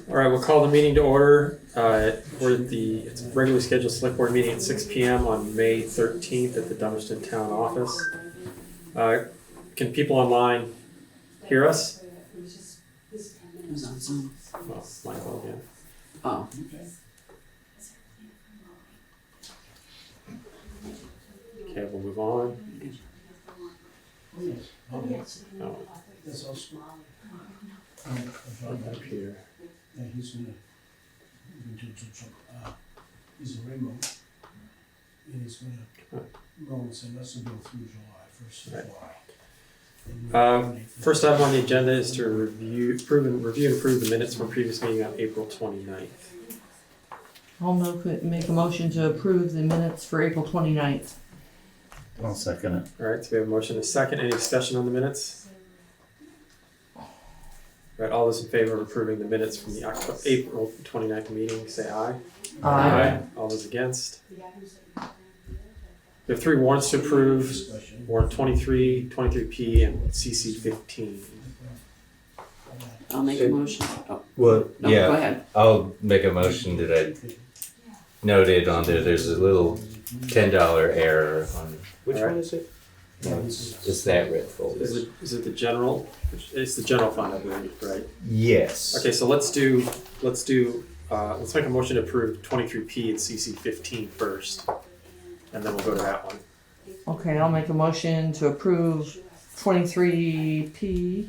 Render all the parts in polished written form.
All right, we'll call the meeting to order. It's a regularly scheduled select board meeting at 6 p.m. on May 13th at the Dummerston Town Office. Can people online hear us? Who's on Zoom? Oh, Michael again. Oh. Okay, we'll move on. Oh. Up here. Yeah, he's a rainbow, and he's gonna roll and say, let's go through July, first of July. First item on the agenda is to review and approve the minutes from previous meeting on April 29th. I'll make a motion to approve the minutes for April 29th. I'll second it. All right, so we have a motion and a second. Any discussion on the minutes? All right, all those in favor of approving the minutes from the April 29th meeting, say aye. Aye. All those against? We have 3 warrants to approve. Warrant 23, 23P, and CC 15. I'll make a motion. Oh, Well, no, yeah, go ahead. I'll make a motion that I noted on there. There's a little $10 error on which All right. one is it? No, it's that red folder. Is it the general? It's the general fund, I believe, right? Yes. Okay, so let's make a motion to approve 23P and CC 15 first, and then we'll go to that one. Okay, I'll make a motion to approve 23P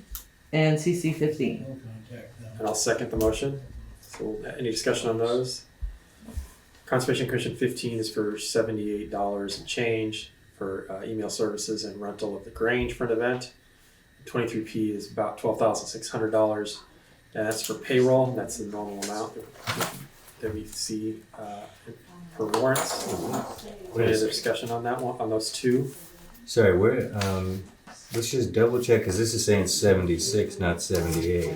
and CC 15. And I'll second the motion. So any discussion on those? Conservation Commission 15 is for $78 and change for email services and rental of the Grange for an event. 23P is about $12,600, and that's for payroll. And that's the normal amount that we see for warrants. Any other discussion on that one, on those two? Sorry, where? Let's just double check because this is saying 76, not 78.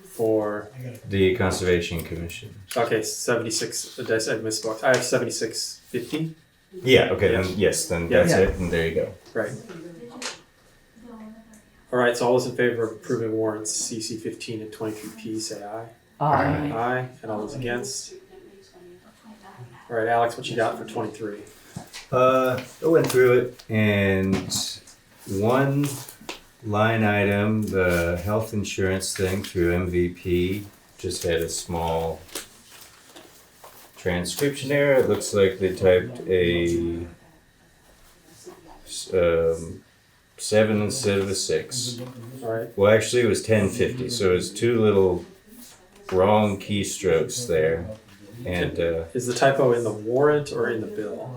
For The Conservation Commission. okay, 76. I misspoke. I have 76.50. Yeah. Okay. Then yes. Then Yeah. that's it. And there you go. Right. All right. So all those in favor of approving warrants CC 15 and 23P, say aye. Aye. Aye. And all those against. All right, Alex, what you got for 23? I went through it, and one line item, the health insurance thing through MVP, just had a small transcription error. It looks like they typed a 7 instead of a 6. All right. Well, actually, it was 1050, so it was 2 little wrong keystrokes there. And Is the typo in the warrant or in the bill?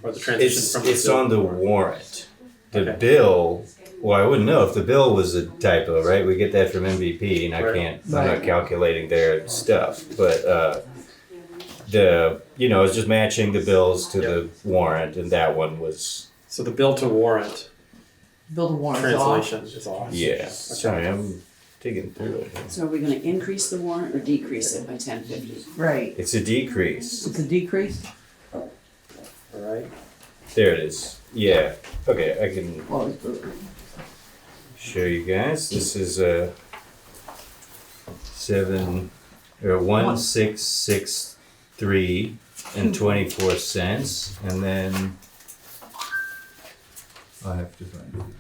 Or the transition from the it's bill? on the warrant. The Okay. bill, well, I wouldn't know if the bill was a typo, right? We get that from MVP, and I'm not calculating their stuff. But it's just matching the bills to the warrant, and that one was, So the bill to warrant Build a warrant off. translation is off. yeah. Sorry, I'm digging through it. So are we gonna increase the warrant or decrease it by 1050? Right. It's a decrease. It's a decrease? All right. There it is. Yeah. Okay, I can Well, show you guys. This is a 1663 and 24 cents, and then I'll have to find it again.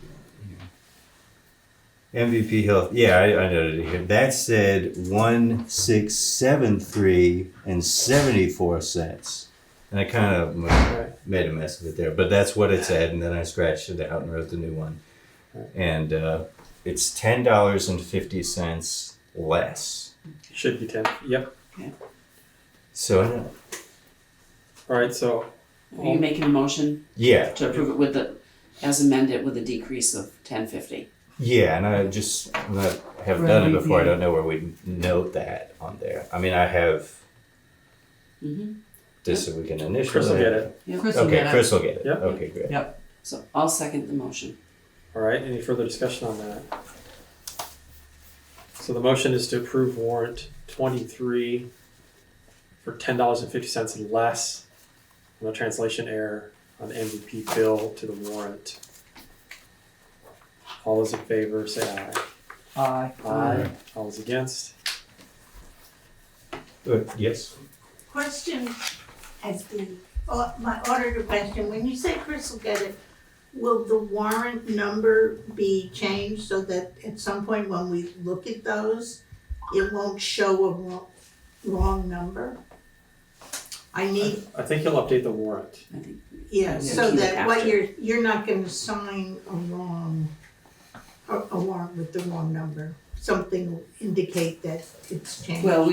MVP Health. Yeah, I noted it here. That said 1673 and 74 cents, and I kind of made a mess of it there, but that's what it said, and then I scratched it out and wrote the new one. And it's $10.50 less. Should be 10. Yep. So All right. So Are you making a motion yeah, to approve it with as amended with a decrease of 1050? yeah, and I just have done it before. I don't know where we note that on there. I mean, I have this so we can initial. Chris will get it. Yep. Chris will Okay, get it. Chris will get it. Yep. Okay, great. Yep. So I'll second the motion. All right. Any further discussion on that? So the motion is to approve warrant 23 for $10.50 less on the translation error on the MVP bill to the warrant. All those in favor say aye. Aye. Aye. All those against? Yes. Question as my auditor question, when you say Chris will get it, will the warrant number be changed so that at some point when we look at those, it won't show a wrong number? I think he'll update the warrant. I think, yeah, so keep it that what after. you're not gonna sign a warrant with the wrong number. Something will indicate that it's changed. well,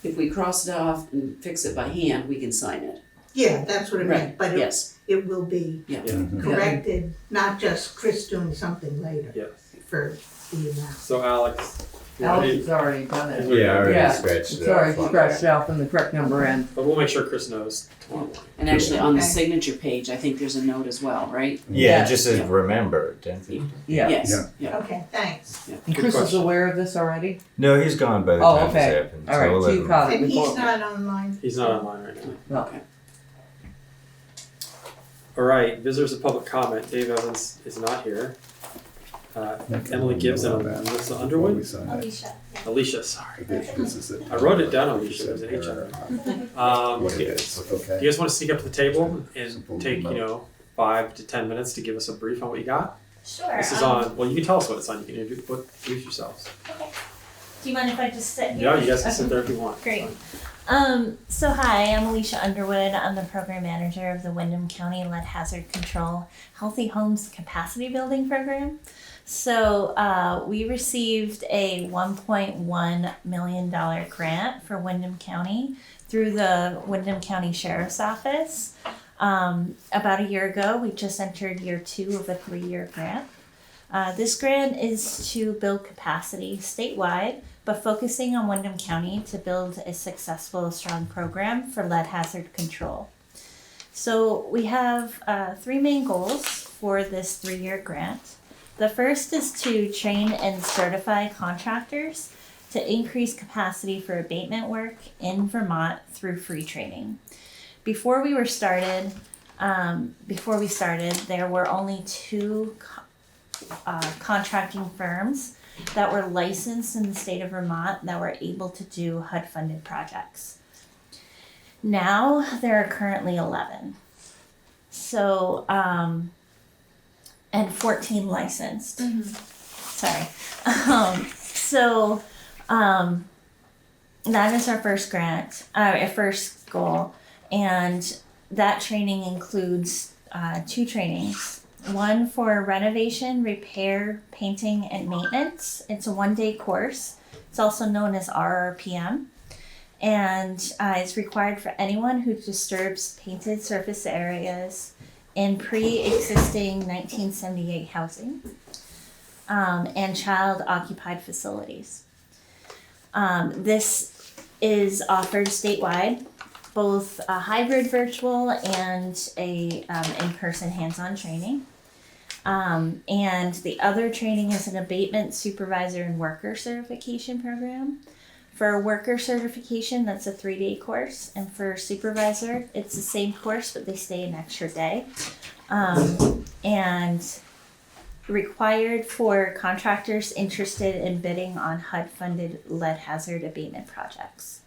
if we cross it off and fix it by hand, we can sign it. Yeah, that's what I meant, but Yes, it will be yeah. Yeah. corrected, not just Chris doing something later Yes. for the amount. So Alex, Alex has already done it. Yeah, I already Yeah, scratched it's it already off. scratched out from the correct number in. but we'll make sure Chris knows tomorrow morning. And actually, on the Okay. signature page, I think there's a note as well, right? Yeah, Yeah. it just says Yeah. remember. 10:50. Yeah. Yes, yeah. Okay, thanks. And Good Chris is question. aware of this already? No, he's gone by the Oh, time okay. this happened. All right, we'll so let you him- caught it And before. he's not online. He's not online right now. No. Okay. All right, visitors of public comment. Dave Evans is not here. Emily Gibbs and Melissa Underwood. Alicia. Alicia, sorry. I wrote it down, Alicia. There's an H on there. Do you guys want to sneak up to the table and take, 5 to 10 minutes to give us a brief on what you got? Sure. This is on, well, you can tell us what it's on. You can introduce yourselves. Okay. Do you mind if I just sit here? Yeah, you guys can sit there if you want. Great. So hi, I'm Alicia Underwood. I'm the program manager of the Windham County Lead Hazard Control Healthy Homes Capacity Building Program. So we received a $1.1 million grant for Windham County through the Windham County Sheriff's Office. About a year ago, we just entered year 2 of a 3-year grant. This grant is to build capacity statewide, but focusing on Windham County to build a successful, strong program for lead hazard control. So we have 3 main goals for this 3-year grant. The first is to train and certify contractors to increase capacity for abatement work in Vermont through free training. Before we started, there were only 2 contracting firms that were licensed in the state of Vermont that were able to do HUD-funded projects. Now there are currently 11. So, and 14 licensed. Sorry. That is our first grant, our first goal. And that training includes 2 trainings. One for renovation, repair, painting, and maintenance. It's a 1-day course. It's also known as RRPM. And it's required for anyone who disturbs painted surface areas in pre-existing 1978 housing and child-occupied facilities. This is offered statewide, both a hybrid virtual and a in-person hands-on training. And the other training is an abatement supervisor and worker certification program. For worker certification, that's a 3-day course, and for supervisor, it's the same course, but they stay an extra day. And required for contractors interested in bidding on HUD-funded lead hazard abatement projects.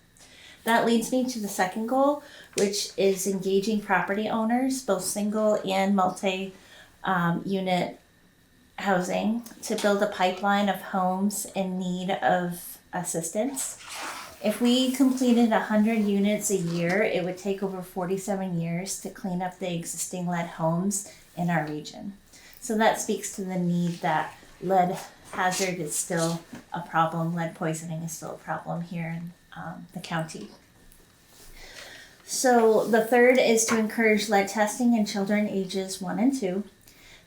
That leads me to the second goal, which is engaging property owners, both single and multi-unit housing, to build a pipeline of homes in need of assistance. If we completed 100 units a year, it would take over 47 years to clean up the existing lead homes in our region. So that speaks to the need that lead hazard is still a problem, lead poisoning is still a problem here in the county. So the third is to encourage lead testing in children ages 1 and 2.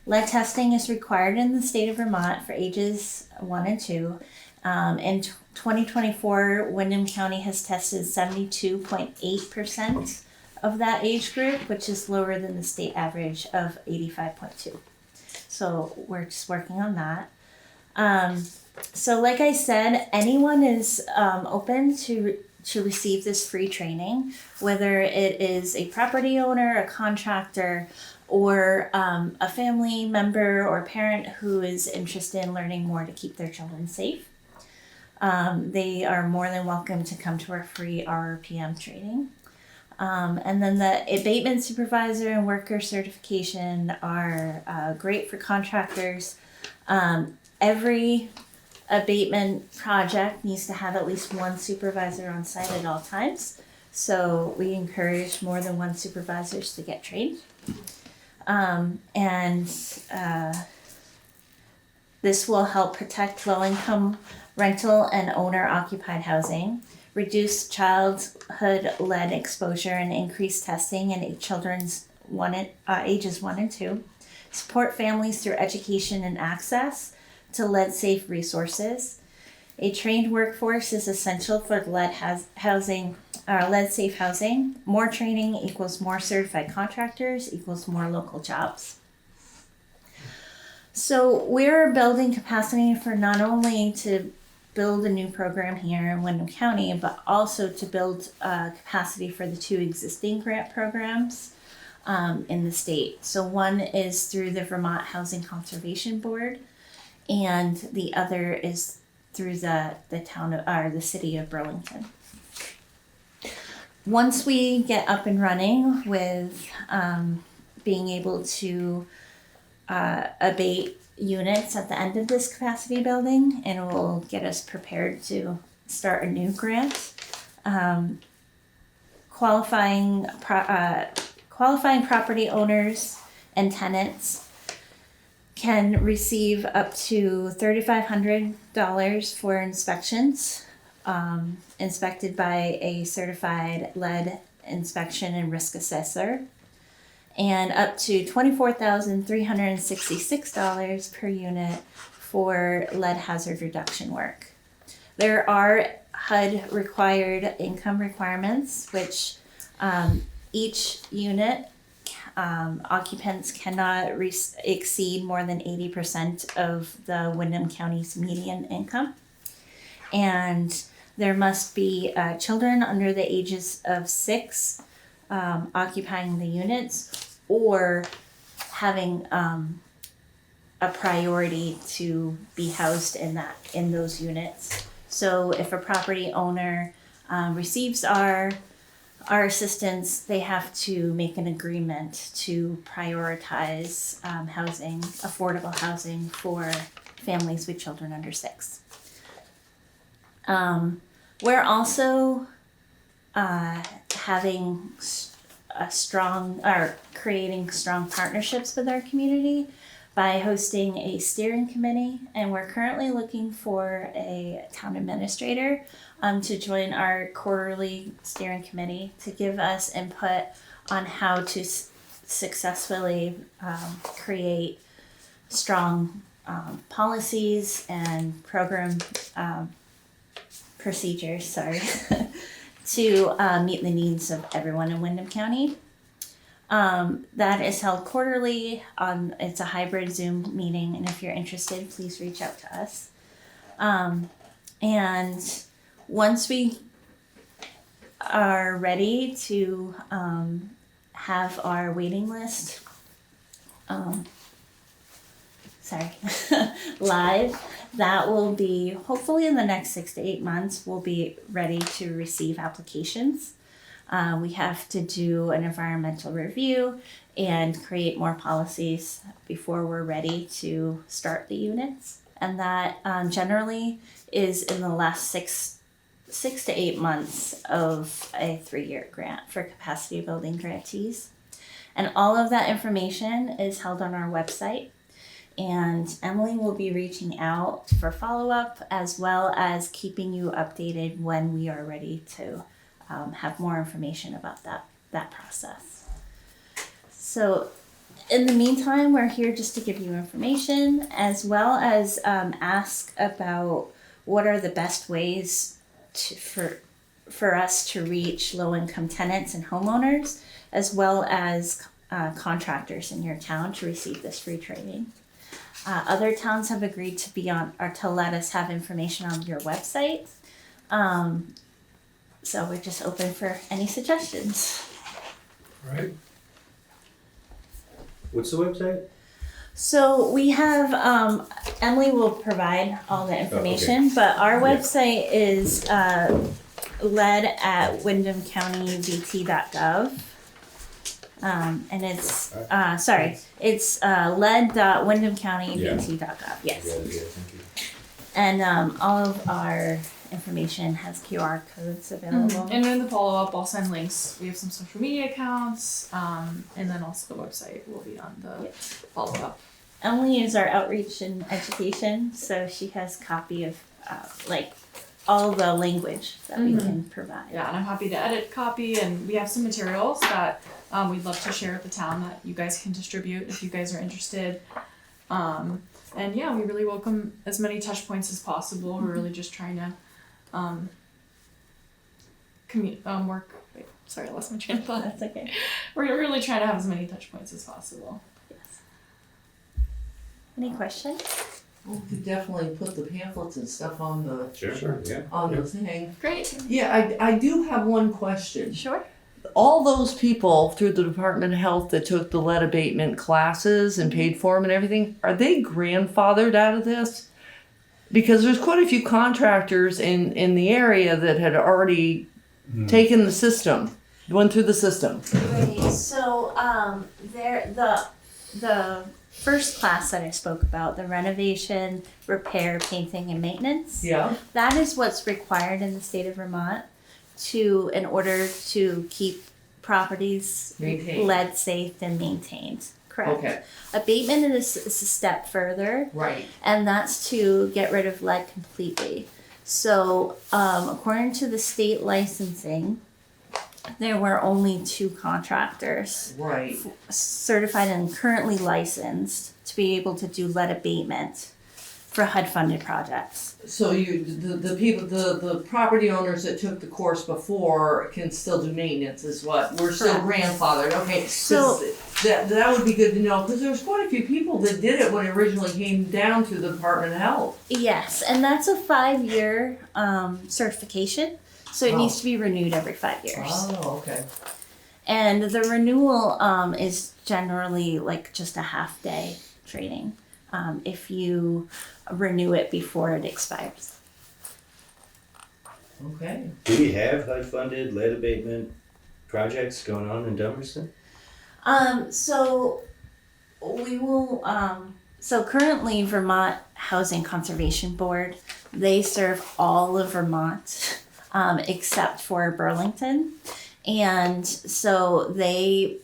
Lead testing is required in the state of Vermont for ages 1 and 2. In 2024, Windham County has tested 72.8% of that age group, which is lower than the state average of 85.2%. So we're just working on that. So like I said, anyone is open to to receive this free training, whether it is a property owner, a contractor, or a family member or parent who is interested in learning more to keep their children safe. They are more than welcome to come to our free RRPM training. And then the abatement supervisor and worker certification are great for contractors. Every abatement project needs to have at least one supervisor on site at all times. So we encourage more than one supervisors to get trained. This will help protect low-income rental and owner-occupied housing, reduce childhood lead exposure, and increase testing in children's ages 1 and 2, support families through education and access to lead-safe resources. A trained workforce is essential for lead-safe housing. More training equals more certified contractors equals more local jobs. So we're building capacity for not only to build a new program here in Windham County, but also to build capacity for the 2 existing grant programs in the state. So one is through the Vermont Housing Conservation Board, and the other is through the city of Burlington. Once we get up and running with being able to abate units at the end of this capacity building, and it will get us prepared to start a new grant. Qualifying property owners and tenants can receive up to $3,500 for inspections, inspected by a certified lead inspection and risk assessor, and up to $24,366 per unit for lead hazard reduction work. There are HUD required income requirements, which each unit occupants cannot exceed more than 80% of the Windham County's median income. And there must be children under the ages of 6 occupying the units, or having a priority to be housed in those units. So if a property owner receives our assistance, they have to make an agreement to prioritize affordable housing for families with children under 6. We're also creating strong partnerships with our community by hosting a steering committee, and we're currently looking for a town administrator to join our quarterly steering committee to give us input on how to successfully create strong policies and program procedures, to meet the needs of everyone in Windham County. That is held quarterly. It's a hybrid Zoom meeting, and if you're interested, please reach out to us. And once we are ready to have our waiting list live, that will be hopefully in the next 6 to 8 months. We'll be ready to receive applications. We have to do an environmental review and create more policies before we're ready to start the units. And that generally is in the last six to 8 months of a 3-year grant for capacity building grantees. And all of that information is held on our website. And Emily will be reaching out for follow-up, as well as keeping you updated when we are ready to have more information about that process. So in the meantime, we're here just to give you information, as well as ask about what are the best ways for us to reach low-income tenants and homeowners, as well as contractors in your town to receive this free training. Other towns have agreed to be on, or to let us have information on your website. So we're just open for any suggestions. Right. What's the website? So we have, Emily will provide all the information, but our Yeah. website is led at windhamcountyvt.gov. And it's, it's led.windhamcountyvt.gov, yes. Yeah, thank you. And all of our information has QR codes available. And in the follow-up, I'll send links. We have some social media accounts, and then also the website will be on the follow-up. Emily is our outreach and education, so she has copy of like all the language that we can provide. Yeah, and I'm happy to edit copy, and we have some materials that we'd love to share with the town that you guys can distribute if you guys are interested. And yeah, we really welcome as many touch points as possible. We're really just trying to work. Wait, sorry, I lost my train of thought. That's okay. We're really trying to have as many touch points as possible. Yes. Any questions? We could definitely put the pamphlets and stuff on the Sure. Yeah. the thing. Great. Yeah, I do have one question. Sure. All those people through the Department of Health that took the lead abatement classes and paid for them and everything, are they grandfathered out of this? Because there's quite a few contractors in the area that had already taken the system, went through the system. Right. So the first class that I spoke about, the renovation, repair, painting, and maintenance. Yeah. That is what's required in the state of Vermont in order to keep properties Maintained. lead safe and maintained. Correct. Okay. Abatement is a step further, Right. and that's to get rid of lead completely. So, according to the state licensing, there were only 2 contractors Right. certified and currently licensed to be able to do lead abatement for HUD-funded projects. So the people, the property owners that took the course before can still do maintenance is what, we're still Correct. grandfathered, okay. 'Cause So- that would be good to know, because there was quite a few people that did it when it originally came down through the Department of Health. Yes, and that's a 5-year certification, so it Wow. needs to be renewed every 5 years. Oh, okay. And the renewal is generally like just a half-day training if you renew it before it expires. Okay. Do we have HUD-funded lead abatement projects going on in Dummerston? So we will. So currently, Vermont Housing Conservation Board, they serve all of Vermont except for Burlington, and so they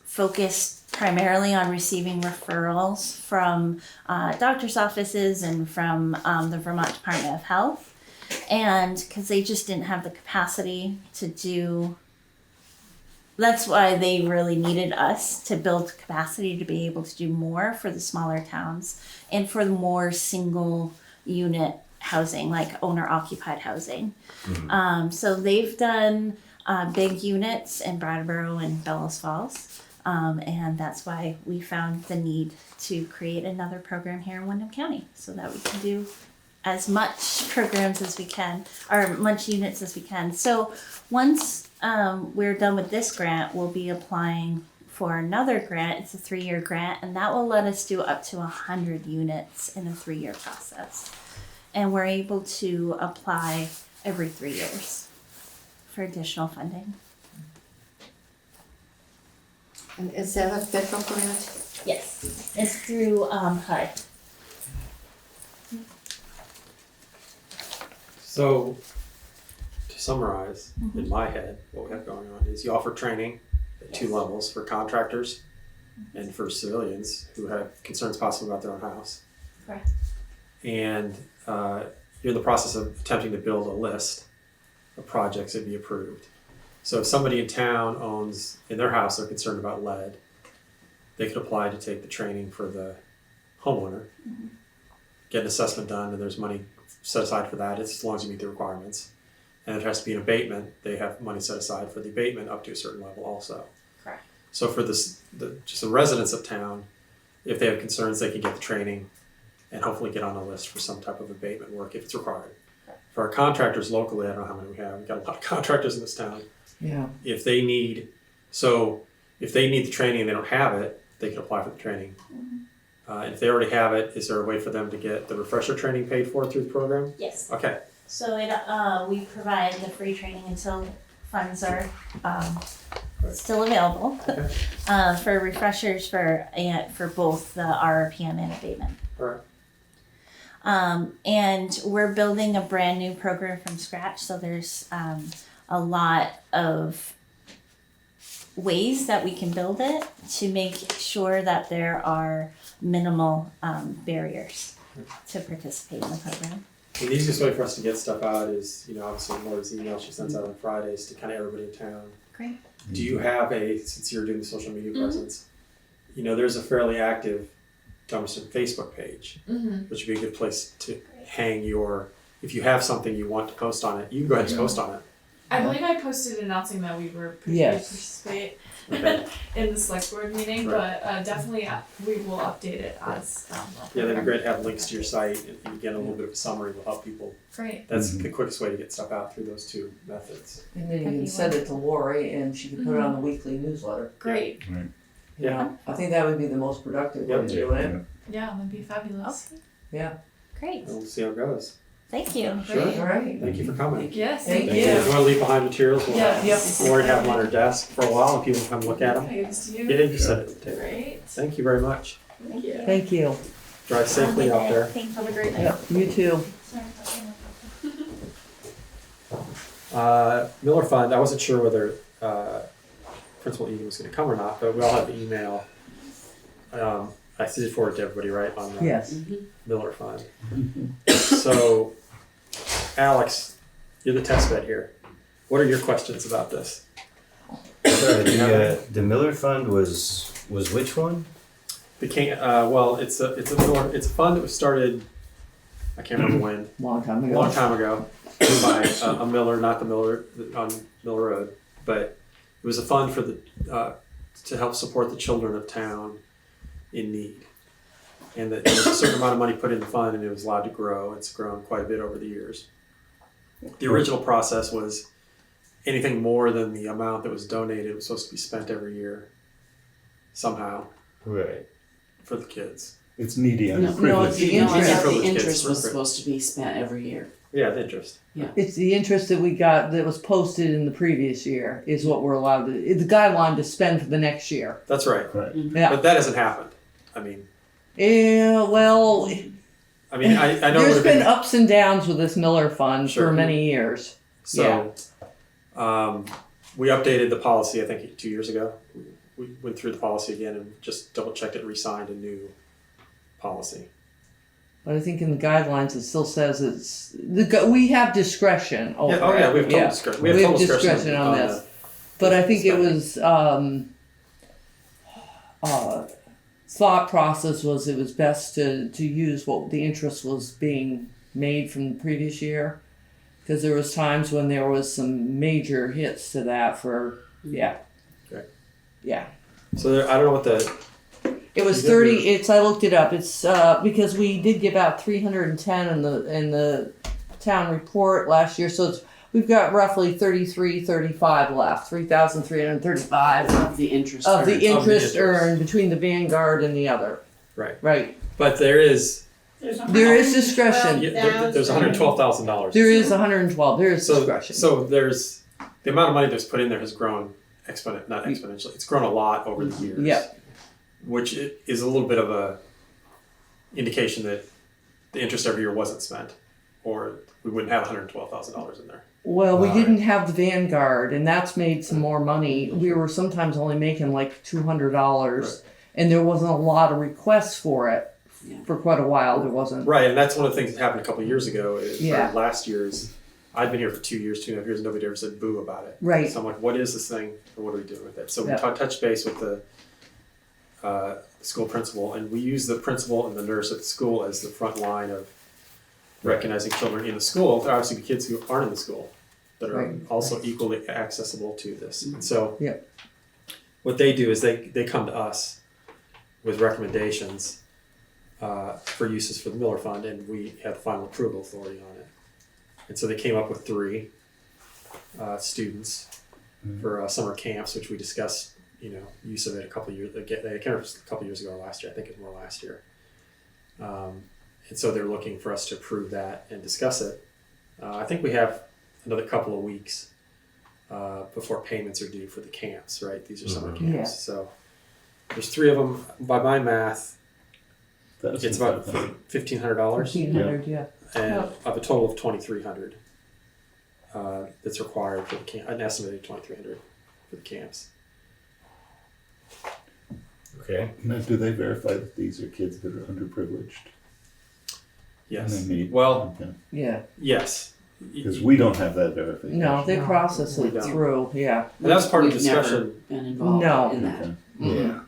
focus primarily on receiving referrals from doctors' offices and from the Vermont Department of Health. And because they just didn't have the capacity to do, that's why they really needed us to build capacity to be able to do more for the smaller towns and for the more single unit housing, like owner occupied housing. So they've done big units in Brattleboro and Bellows Falls. And that's why we found the need to create another program here in Windham County so that we can do as much programs as we can, or much units as we can. So once we're done with this grant, we'll be applying for another grant. It's a 3-year grant, and that will let us do up to 100 units in a 3-year process. And we're able to apply every 3 years for additional funding. And is that a federal grant? Yes, it's through HUD. So, to summarize, in my head, what we have going on is you offer training at 2 levels for contractors and for civilians who have concerns possibly about their own house. Correct. And you're in the process of attempting to build a list of projects that be approved. So if somebody in town owns, in their house, they're concerned about lead, they could apply to take the training for the homeowner, get an assessment done, and there's money set aside for that as long as you meet the requirements. And it has to be an abatement. They have money set aside for the abatement up to a certain level also. Correct. So for just the residents of town, if they have concerns, they can get the training and hopefully get on a list for some type of abatement work if it's required. For our contractors locally, I don't know how many we have. We've got a lot of contractors in this town. Yeah. If they need the training and they don't have it, they can apply for the training. If they already have it, is there a way for them to get the refresher training paid for through the program? Yes. Okay. So we provide the free training until funds are still available Okay. for refreshers for both the RRPM and abatement. All right. And we're building a brand new program from scratch. So there's a lot of ways that we can build it to make sure that there are minimal barriers to participate in the program. The easiest way for us to get stuff out is, obviously Laura's email she sends out on Fridays to kind of everybody in town. Great. Do you have since you're doing the social media presence, there's a fairly active Dummerston Facebook page, which would be a good place to hang if you have something you want to post on it, you can go ahead and post on it. I believe I posted announcing that we were participate in the select board meeting, Right. but definitely we will update it as. Yeah, that'd be great to have links to your site and again, a little bit of a summary will help people. Great. That's the quickest way to get stuff out through those two methods. And then you can send it to Lori and she can put it on the weekly newsletter. Great. Yeah. I think that would be the most productive way to do it. Yeah, that'd be fabulous. Yeah. Great. We'll see how it goes. Thank you. Sure. All right. Thank you for coming. Yes. Thank If you. you want to leave behind materials, we'll Yes. have Lori have them on her desk for a while and people can come look at them. Can I give this to you? Yeah, you just set it at the table. Great. Thank you very much. Thank you. Thank you. Drive safely out there. Thank you. Have a great night. Yep, you too. Miller Fund, I wasn't sure whether Principal Eagan was going to come or not, but we all have the email. I did forward to everybody, right, on the Yes. Miller Fund. So, Alex, you're the test bed here. What are your questions about this? Sorry, the Miller Fund was which one? It's a fund that was started, I can't remember when, Long time a ago. long time ago by a Miller, not the Miller on Miller Road, but it was a fund for to help support the children of town in need. And that there was a certain amount of money put in the fund and it was allowed to grow. It's grown quite a bit over the years. The original process was anything more than the amount that was donated was supposed to be spent every year somehow Right. for the kids. It's needy No, underprivileged. the Yeah, interest, for the the kids, interest was right. supposed to be spent every year. Yeah, the interest. It's the interest that we got that was posted in the previous year is what we're allowed to, it's the guideline to spend for the next year. That's right. Yeah. But that hasn't happened. I mean, Yeah, well, I know it there's would have been ups and downs with this Miller Fund Sure. for many years. So, we updated the policy, I think 2 years ago. We went through the policy again and just double checked it and re-signed a new policy. But I think in the guidelines it still says we have discretion over We have total Yeah. discretion. We have discretion on this. But I think it was thought process was it was best to use what the interest was being made from the previous year, because there was times when there was some major hits to that for Okay. yeah. So I don't know what It was You did 30. I looked it up. It's because we did give out 310 in the town report last year, so we've got roughly 35 left. 3,335 Of the interest. of the earned. interest earned between the Vanguard and the other. Right. Right. but there is There is discretion. there's $112,000. There is 112. There is So discretion. there's the amount of money that's put in there has grown not exponentially. It's grown a lot over the years. Yeah. Which is a little bit of a indication that the interest every year wasn't spent, or we wouldn't have $112,000 in there. Well, we didn't have the Vanguard, and that's made some more money. We were sometimes only making like $200, and there wasn't a lot of requests for it. Yeah. For quite a while, there wasn't. Right, and that's one of the things that happened a couple of years ago. Yeah. Last year's, I'd been here for 2 years, 2.5 years, and nobody ever said boo about it. Right. So I'm like, what is this thing, and what are we doing with it? So Yeah. we touched base with the school principal, and we use the principal and the nurse at the school as the front line of recognizing children in the school. There are obviously kids who aren't in the school that are Right. also equally accessible to this. And so Yeah. what they do is they come to us with recommendations for uses for the Miller Fund, and we have final approval authority on it. And so they came up with 3 students for summer camps, which we discussed, use of it a couple years ago. I can't remember if it was a couple years ago or last year. I think it was more last year. And so they're looking for us to approve that and discuss it. I think we have another couple of weeks before payments are due for the camps, right? These are summer camps. Yeah. So there's 3 of them. By my math, That's it's about $1,500. $1,500, yeah. And of a total of $2,300 that's required for the camp, an estimated $2,300 for the camps. Okay. Now, do they verify that these are kids that are underprivileged? Yes. And they meet- Well, okay. Yeah. yes. Because we don't have that verification. No, they No, process we it don't. through, yeah. And that was part of the We've never discussion. been involved No. in that. Okay. Yeah.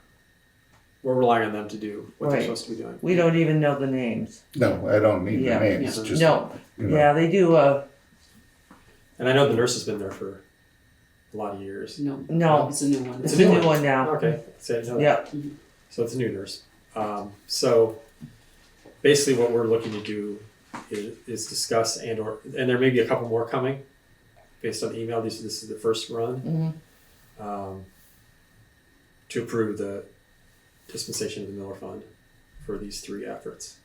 We're relying on them to do what they're Right. supposed to be doing. We don't even know the names. No, I don't need Yeah. the names, Yeah. just, No, you know. yeah, they do, And I know the nurse has been there for a lot of years. No, no, it's a new one. it's a new one now. Okay, so I didn't know that. Yeah, So it's a new nurse. So basically what we're looking to do is discuss and there may be a couple more coming based on the email. This is the first run to approve the dispensation of the Miller Fund for these 3 efforts.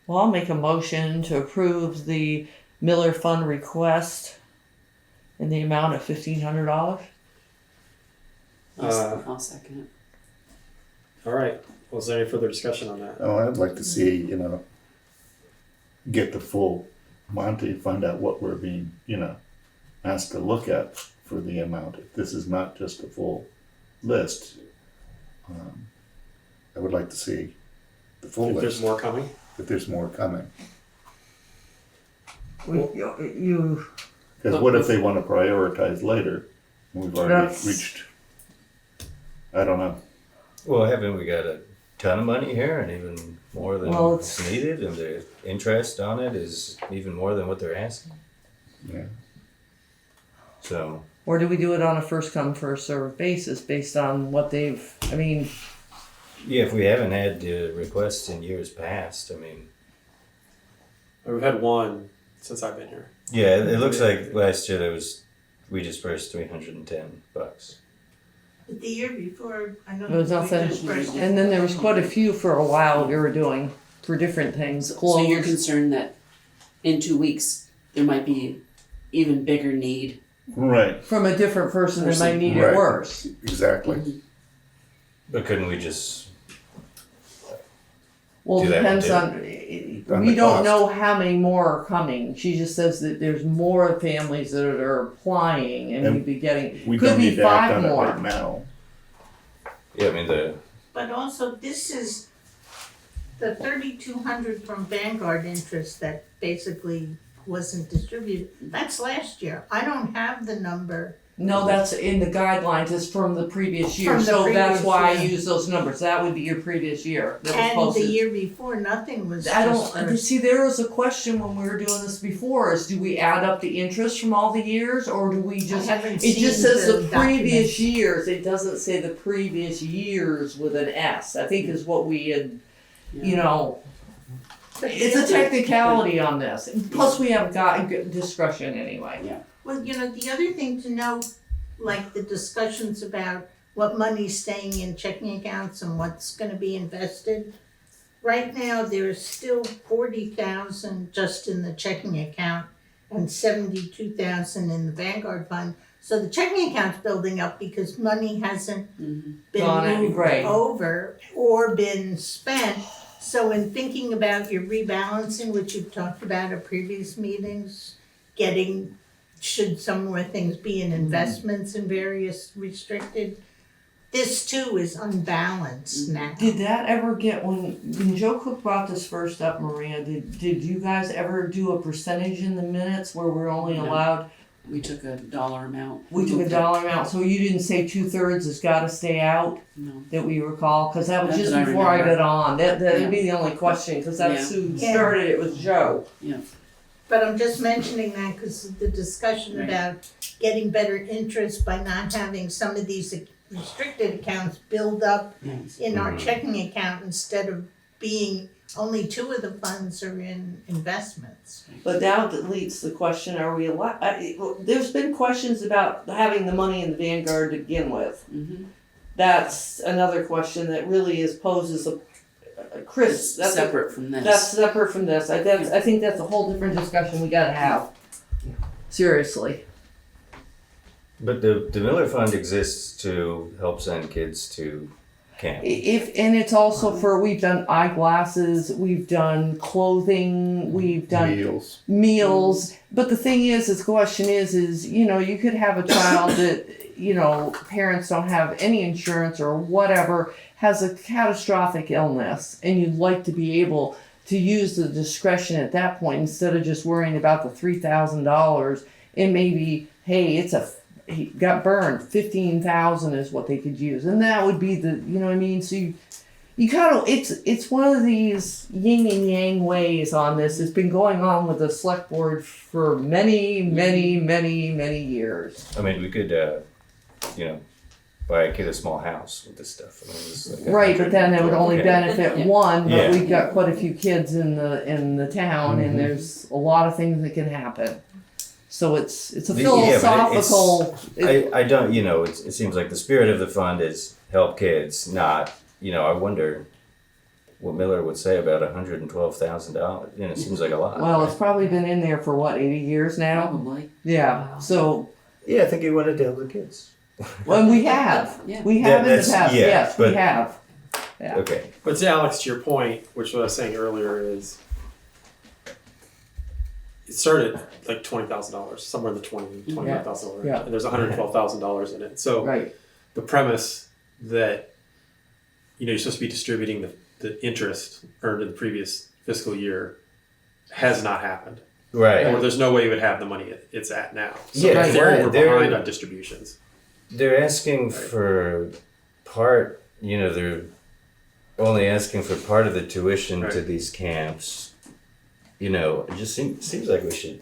well, I'll make a motion to approve the Miller Fund request in the amount of $1,500. I'll second it. All right. Well, is there any further discussion on that? Oh, I'd like to see, get the full Monty, find out what we're being, asked to look at for the amount. If this is not just a full list, I would like to see the full If list. there's more coming? If there's more coming. You, Because what if they want to prioritize later? We've already That's- reached, I don't know. Well, haven't we got a ton of money here and even more than Well, is needed, and the interest on it is even more than what they're asking? Yeah. So, or do we do it on a first come, first served basis based on what they've, I mean, yeah, if we haven't had requests in years past, We've had one since I've been here. yeah, it looks like last year we dispersed $310. But the year before, I know. it was we nothing. dispersed it. And then there was quite a few for a while we were doing for different things. So you're Clothes. concerned that in 2 weeks, there might be even bigger need? Right, From a different person that might need Right. it worse. exactly. But couldn't we just? Well, Do that depends one on, On we the don't cost. know how many more are coming. She just says that there's more families that are applying and And we'd be getting, We could don't be need to act 5 on it more. right now. Yeah, But also, this is the 3,200 from Vanguard interest that basically wasn't distributed. That's last year. I don't have the number. No, that's in the guidelines, it's from the previous year, From the so that's previous why I year. use those numbers, that would be your previous year. That was And the posted. year before, nothing was I don't, dispersed. see, there was a question when we were doing this before, is do we add up the interest from all the years, or do we just, I haven't it just seen says the previous documents. years, it doesn't say the previous years with an S, I think is what we had, you know, But it's the a other- technicality on this, plus we haven't got discretion anyway. Well, the other thing to note, like the discussions about what money's staying in checking accounts and what's gonna be invested. Right now, there's still 40,000 just in the checking account and 72,000 in the Vanguard fund. So the checking account's building up because money hasn't been Gone in, moved right. over or been spent. So in thinking about your rebalancing, which you've talked about at previous meetings, should some more things be in investments in various restricted, this too is unbalanced now. Did that ever get, when Joe Cook brought this first up, Maria, did you guys ever do a percentage in the minutes where we're only No. allowed? We took a dollar amount. We took a dollar amount, so you didn't say 2/3 has gotta stay out, No. that we recall, cause that was Not just that I before I remember. got on, that'd be the only question, cause that's who Yeah. started it, was Joe. But I'm just mentioning that because of the discussion Right. about getting better interest by not having some of these restricted accounts build up Yes. in our checking account instead of being only 2 of the funds are in investments. But now that leads to the question, are we allowed, there's been questions about having the money in the Vanguard to begin with. Mhm. That's another question that really poses a Chris, that's Separate from this. That's separate from this. I think that's a whole different discussion we gotta have. Seriously. But the Miller Fund exists to help send kids to camp. And it's also for, we've done eyeglasses, we've done clothing, we've done meals. But the thing is, the question is, you know, you could have a child that, you know, parents don't have any insurance or whatever, has a catastrophic illness, and you'd like to be able to use the discretion at that point instead of just worrying about the $3,000. And maybe, hey, he got burned, 15,000 is what they could use, and that would be the, you know what I mean. So you kind of, it's one of these yin and yang ways on this. It's been going on with the select board for many years. I mean, we could, you know, buy a kid a small house with this stuff. I mean, it's like Right, but then it would only benefit one. But Yeah. we've got quite a few kids in the town, and there's a lot of things that can happen. So it's a philosophical. I don't, you know, it seems like the spirit of the fund is help kids, not, you know, I wonder what Miller would say about $112,000. You know, it seems like a lot. Well, it's probably been in there for what, 80 years now? Probably. Yeah. So, Yeah, I think he wanted to help the kids. well, we have. Yeah. We have in the that's- past. yeah, Yes, we but- have. Yeah. Okay. But to Alex, to your point, which what I was saying earlier is, it started at like $20,000, somewhere in the $25,000 range, Yeah. and there's $112,000 in it. So Right. the premise that, you know, you're supposed to be distributing the interest earned in the previous fiscal year has not happened. Right. Or there's no way you would have the money it's at now. So Yeah, we're they're- behind on distributions. They're asking for part, you know, they're only asking for part of the tuition to Right. these camps. You know, it just seems like we should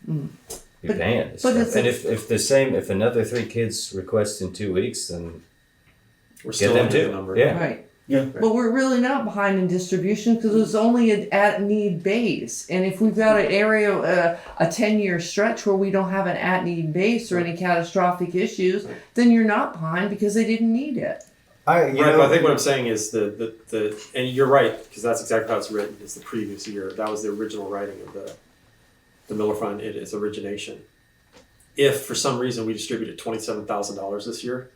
be paying this but stuff. it's And if another 3 kids request in 2 weeks, then We're get still them under the too. number. Yeah. Right. Yeah. But we're really not behind in distribution because it's only an at-need base. And if we've got an area, a 10-year stretch where we don't have an at-need base or any catastrophic issues, then you're not behind because they didn't need it. Right, but I think what I'm saying is the and you're right, because that's exactly how it's written, is the previous year. That was the original writing of the Miller Fund, its origination. If for some reason we distributed $27,000 this year,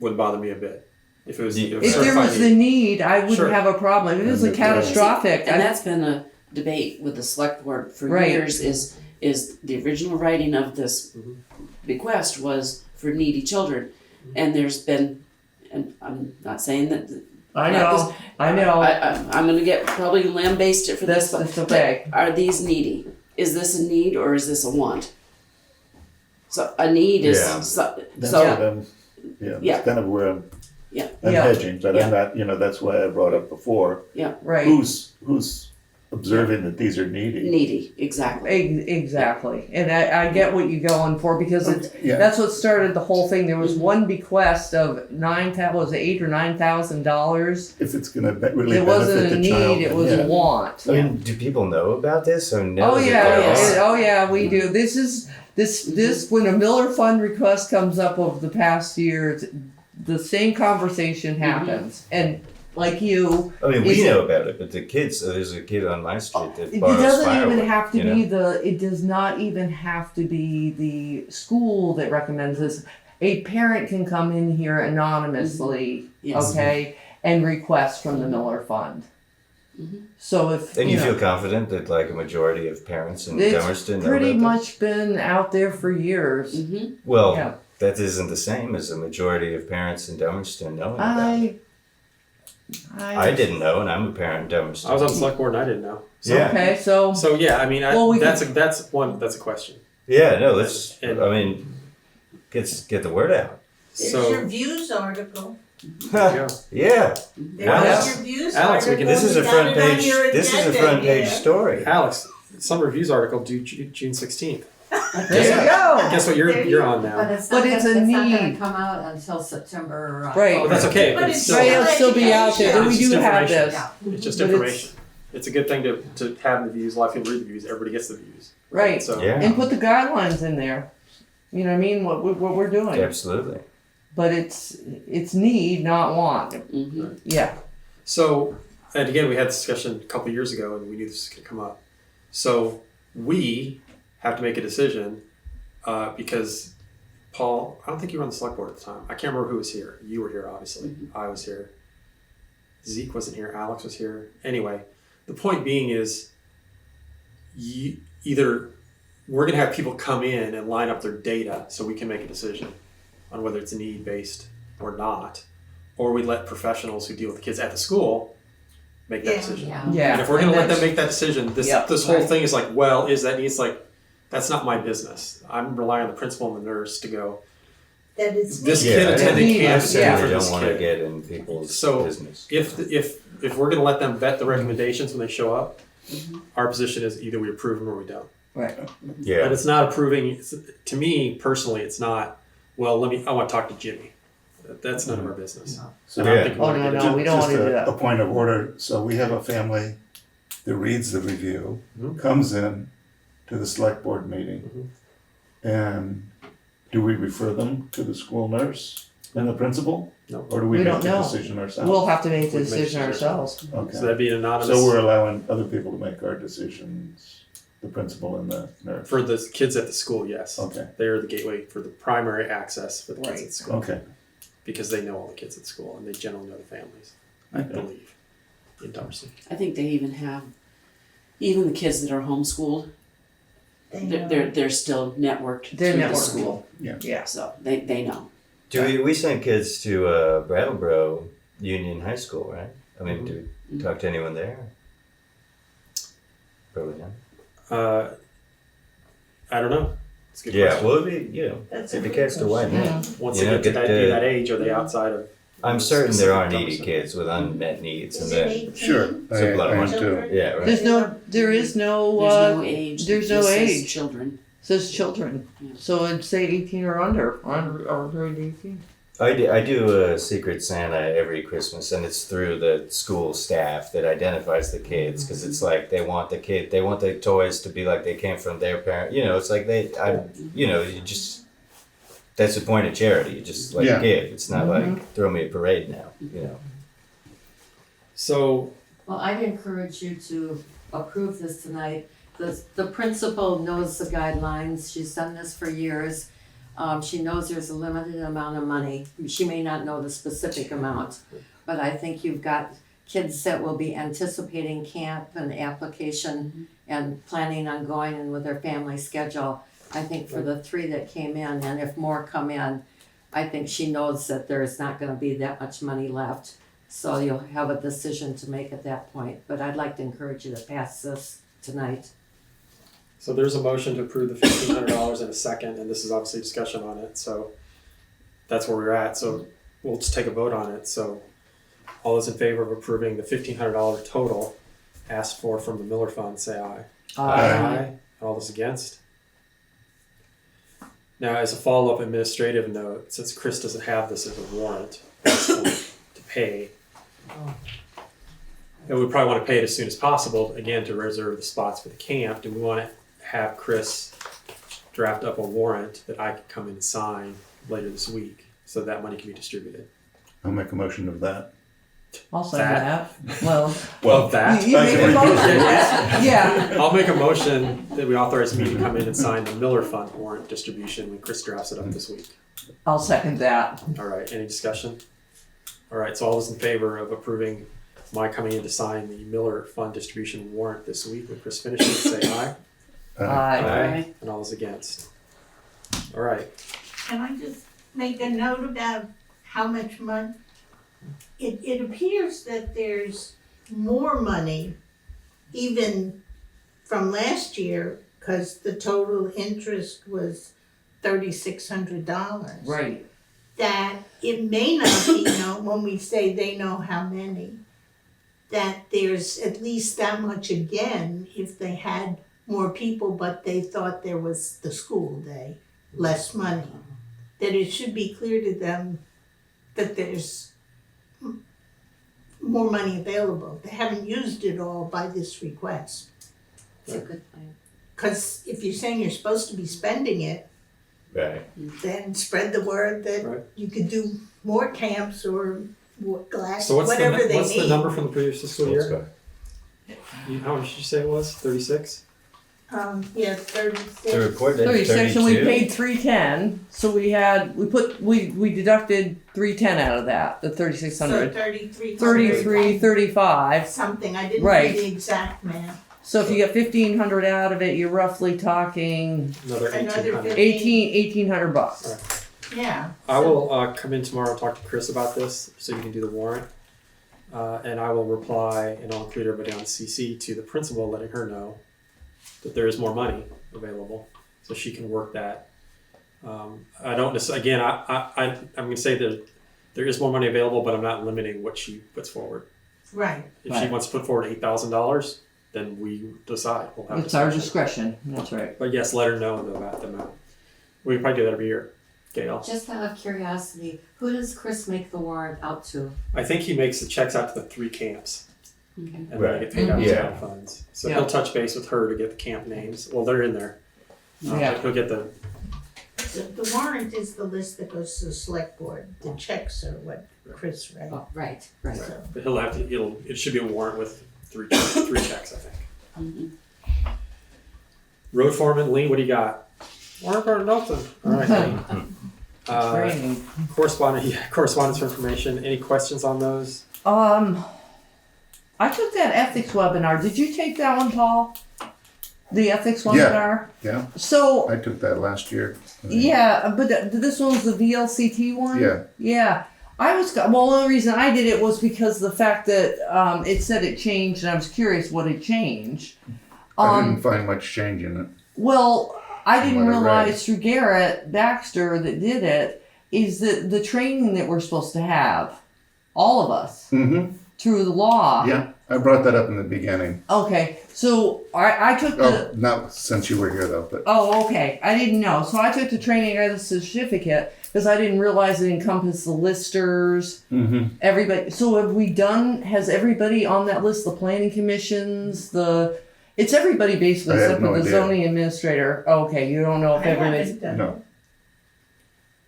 wouldn't bother me a bit. If it was, If If there was the need, I wouldn't Sure. have a problem. If it was a And catastrophic, And that's been a debate with the select board for Right. years, is the original writing of this bequest was for needy children. And there's been, and I'm not saying that. I know. I'm gonna get probably lambasted for this, That's but okay. are these needy? Is this a need or is this a want? So a need is, Yeah. That's so, what I'm, Yeah. that's kind of where I'm Yeah. Yeah. hedging, but Yeah. I'm not, you know, that's why I brought up before, Right. who's observing that these are needy? needy, exactly. Exactly. And I get what you're going for because it's Yeah. that's what started the whole thing. There was one bequest of $8,000 or $9,000. If it's gonna really It benefit wasn't a the need, child. it was a want. I mean, do people know about this or no? Oh yeah, yes. oh yeah, we do. This when a Miller Fund request comes up over the past years, the same conversation happens. And like you, I mean, Is we it- know about it, but the kids, there's a kid on my street that it borrows doesn't firewood, even have to you know? be it does not even have to be the school that recommends this. A parent can come in here anonymously, Yes. okay, and request from the Miller Fund. So if And you know, feel confident that like a majority of parents in it's Dummerston know pretty about much been out there for years. Mm-hmm. Well, Yeah. that isn't the same as a majority of parents in Dummerston knowing about it. I didn't know, and I'm a parent in Dummerston. I was on the select board and I didn't know. Yeah. Okay, so So yeah, I mean, Well, we that's a question. Yeah, no, let's. And- I mean, get the word out. There's So your views article. yeah. Yeah, There's Alex- your views Alex, we article. can- this is You a got front it on page. your This is a agenda front page here. story. Alex, some reviews article due June 16th. There you go. Guess what you're on But now. it's But not, it's gonna, a it's not gonna need. come out until September or Right. Oh, that's okay. But it's it's still, Right, it'll still be out there. Yeah, We it's do just have information. this. Yeah. it's just But information. It's a good thing to have the views. A lot of people read the views. Everybody gets the views. Right. So Yeah. And put the guidelines in there. You know what I mean? What we're doing. Absolutely. But it's need, not want. Mm-hmm. Yeah. So, and again, we had this discussion a couple of years ago, and we knew this was going to come up. So we have to make a decision because Paul, I don't think you were on the select board at the time. I can't remember who was here. You were here, obviously. I was here. Zeke wasn't here. Alex was here. Anyway, the point being is, either we're going to have people come in and line up their data so we can make a decision on whether it's need based or not, or we let professionals who deal with the kids at the school make that Yeah. decision. Yeah. And if we're going to let them that's- make that decision, this Yep, this whole right. thing is like, well, is that needs like, that's not my business. I'm relying on the principal and the nurse to go, That is. this Yeah, kid I attended think camp I is yeah. different They for don't this want to kid. get in people's So, business. If we're going to let them vet the recommendations when they show up, our position is either we approve them or we don't. Right. Yeah. But it's not approving. To me personally, it's not. Well, I want to talk to Jimmy. That's none of our business. So I don't Yeah. think we Oh, want to no, get no, into we don't just want to do a that. point of order. So we have a family that reads the review, Mhm. comes in to the select board meeting, and do we refer them to the school nurse and the principal, No. or do we We make don't the know. decision ourselves? We'll have to make the We can make decision decisions. ourselves. Okay. So that'd be an anonymous So we're allowing other people to make our decisions, the principal and the nurse. for the kids at the school. Yes, Okay. they're the gateway for the primary access for the kids Right. at school Okay. because they know all the kids at school and they generally know the families. I Okay. believe in Dummerston. I think they even have, even the kids that are homeschooled, they're still networked They're through the networked. school. Yeah. So they know. We sent kids to Brattleboro Union High School, right? I mean, do we talk to anyone there? Probably not. I don't know. It's a good Yeah, question. well, it'd be, That's a it'd be good cast a wide net. Once You they know, get to get be the- that age, are they outside of? I'm certain there are specific needy Dummerston? kids with unmet needs, and Is it then 18? Sure. It's a blood I one, am too. yeah, right. There is no There's no age. there's It no just says age. Children. says children. Yeah. So it'd say 18 or under or 18. I do a Secret Santa every Christmas, and it's through the school staff that identifies the kids, because it's like they want the toys to be like they came from their parent. You know, it's like that's the point of charity. You just Yeah. give. It's not like throw me a parade now. You know. So Well, I'd encourage you to approve this tonight. The principal knows the guidelines, she's done this for years. She knows there's a limited amount of money. She may not know the specific amount, but I think you've got kids that will be anticipating camp and application and planning on going in with their family schedule. I think for the 3 that came in, and if more come in, I think she knows that there's not gonna be that much money left. So you'll have a decision to make at that point, but I'd like to encourage you to pass this tonight. So there's a motion to approve the $1,500 in a second, and this is obviously discussion on it, so that's where we're at, so we'll just take a vote on it, so all those in favor of approving the $1,500 total asked for from the Miller Fund, say aye. Aye. All those against? Now, as a follow-up administrative note, since Chris doesn't have this as a warrant to pay, and we probably want to pay it as soon as possible, again, to reserve the spots for the camp. Do we want to have Chris draft up a warrant that I can come in and sign later this week so that money can be distributed? I'll make a motion of that. I'll say that. Well, Well, that. you make a motion. Yeah. I'll make a motion that we authorize me to come in and sign the Miller Fund warrant distribution when Chris drafts it up this week. I'll second that. All right, any discussion? All right, so all those in favor of approving my coming in to sign the Miller Fund distribution warrant this week when Chris finishes, say aye. Aye. And all those against. All right, Can I just make a note about how much money? It appears that there's more money even from last year, because the total interest was $3,600. Right. That it may not be known, when we say they know how many, that there's at least that much again if they had more people, but they thought there was the school day, less money, that it should be clear to them that there's more money available. They haven't used it all by this request. It's a good point. Because if you're saying you're supposed to be spending it, Right. then spread the word that Right. you could do more camps or more glass, So what's whatever they what's need. the number from the previous fiscal Let's year? go. How much did you say it was? 36? Yeah, 36. The report did 36, and we 32. paid 310. So we deducted 310 out of that, the So 3,600. 33. 33, 35. Something, I didn't Right. do the exact math. So if you get 1,500 out of it, you're roughly talking Another Another 1,800. 1,800 bucks. Right. Yeah. I will come in tomorrow and talk to Chris about this so you can do the warrant. And I will reply and I'll include everybody on CC to the principal, letting her know that there is more money available so she can work that. I don't necessarily, again, I'm going to say that there is more money available, but I'm not limiting what she puts forward. Right. If she wants to put forward $8,000, then we decide. We'll have It's our discussion. discretion. That's right. But yes, let her know the amount. We probably do that every year. Gail. Just out of curiosity, who does Chris make the warrant out to? I think he makes the checks out to the 3 camps. Okay. And then Right. they get paid out of Yeah. town funds. So Yeah. he'll touch base with her to get the camp names. Well, they're in there. Yeah. He'll get the, The warrant is the list that goes to the select board. The checks are what Chris read. Oh, right, right. So, but he'll have to, it should be a warrant with 3 checks, I think. Mhm. Road foreman, Lee, what do you got? Warrant or nothing. All right, Lee. Training. Correspondence for information. Any questions on those? I took that ethics webinar. Did you take that one, Paul? The ethics Yeah. webinar? Yeah, So, I took that last year. yeah, but this one was the VLCT one? Yeah. Yeah. The only reason I did it was because of the fact that it said it changed, and I was curious what had changed. I didn't find much change in it. Well, I didn't What I read. realize through Garrett Baxter that did it, is that the training that we're supposed to have, all of us, Mm-hmm. through the law. Yeah, I brought that up in the beginning. Okay, so I took the. Oh, not since you were here though, but Oh, okay. I didn't know. So I took the training, I got a certificate because I didn't realize it encompassed the listers, everybody. So has everybody on that list, the planning commissions, it's everybody basically I have except no for the idea. zoning administrator. Okay, you don't know if I everybody's, haven't done no.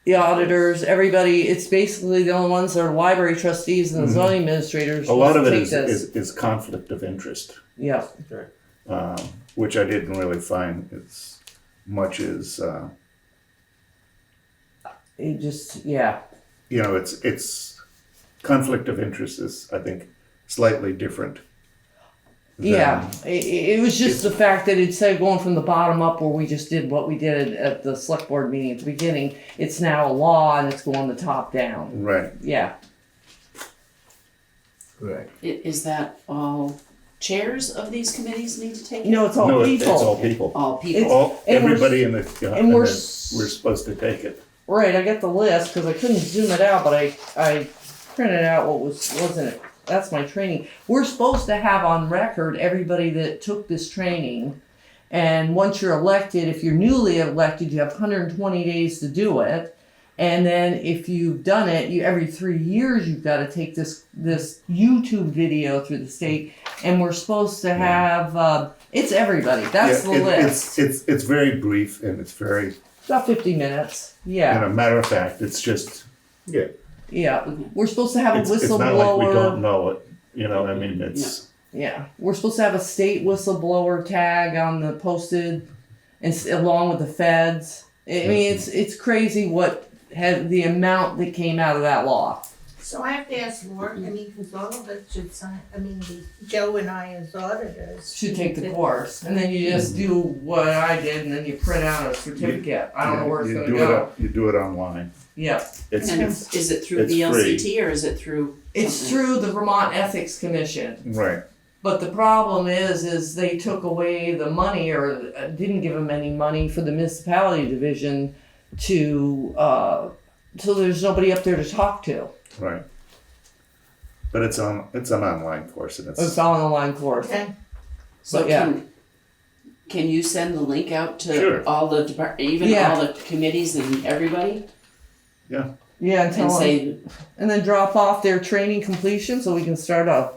the auditors, everybody, it's basically the only ones that are library trustees and the zoning administrators. A lot of it take is, this. is conflict of interest, Yeah. which I didn't really find as much as, It just, yeah. it's conflict of interest is, I think, slightly different. than- Yeah, it was just the fact that instead of going from the bottom up where we just did what we did at the select board meeting at the beginning, it's now a law and it's going the top down. Right. Yeah. Right. Is that all chairs of these committees need to take it? No, it's all No, people. it's all people. All people. It's- and we're- Everybody in the, and we're we're s- supposed to take it. Right, I got the list because I couldn't zoom it out, but I printed out what wasn't it. That's my training. We're supposed to have on record everybody that took this training. And once you're elected, if you're newly elected, you have 120 days to do it. And then if you've done it, every 3 years you've got to take this YouTube video through the state. And we're supposed to have it's everybody. That's the list. It's very brief and it's very, About 50 minutes. Yeah. matter of fact, it's just, yeah. Yeah, we're supposed to have a It's not like we whistleblower. don't know it, I mean, it's, Yeah, we're supposed to have a state whistleblower tag on the posted, and along with the feds. I mean, it's crazy what had the amount that came out of that law. So I have to ask Laura, because all of us should sign, Joe and I as auditors. Should take the course, and then you just do what I did, and then you print out a certificate. I don't know where it's you going do to go. You do it online. Yeah, It's, And is it through it's VLCT or is it through? it's something? through the Vermont Ethics Commission. right, But the problem is they took away the money or didn't give them any money for the municipality division to, so there's nobody up there to talk to. right. But it's an online course and It's it's, all an online course. Okay, So But yeah. can you send the link out to Sure. all the even Yeah. all the committees and everybody, Yeah, and and tell them, say, and then drop off their training completion so we can start a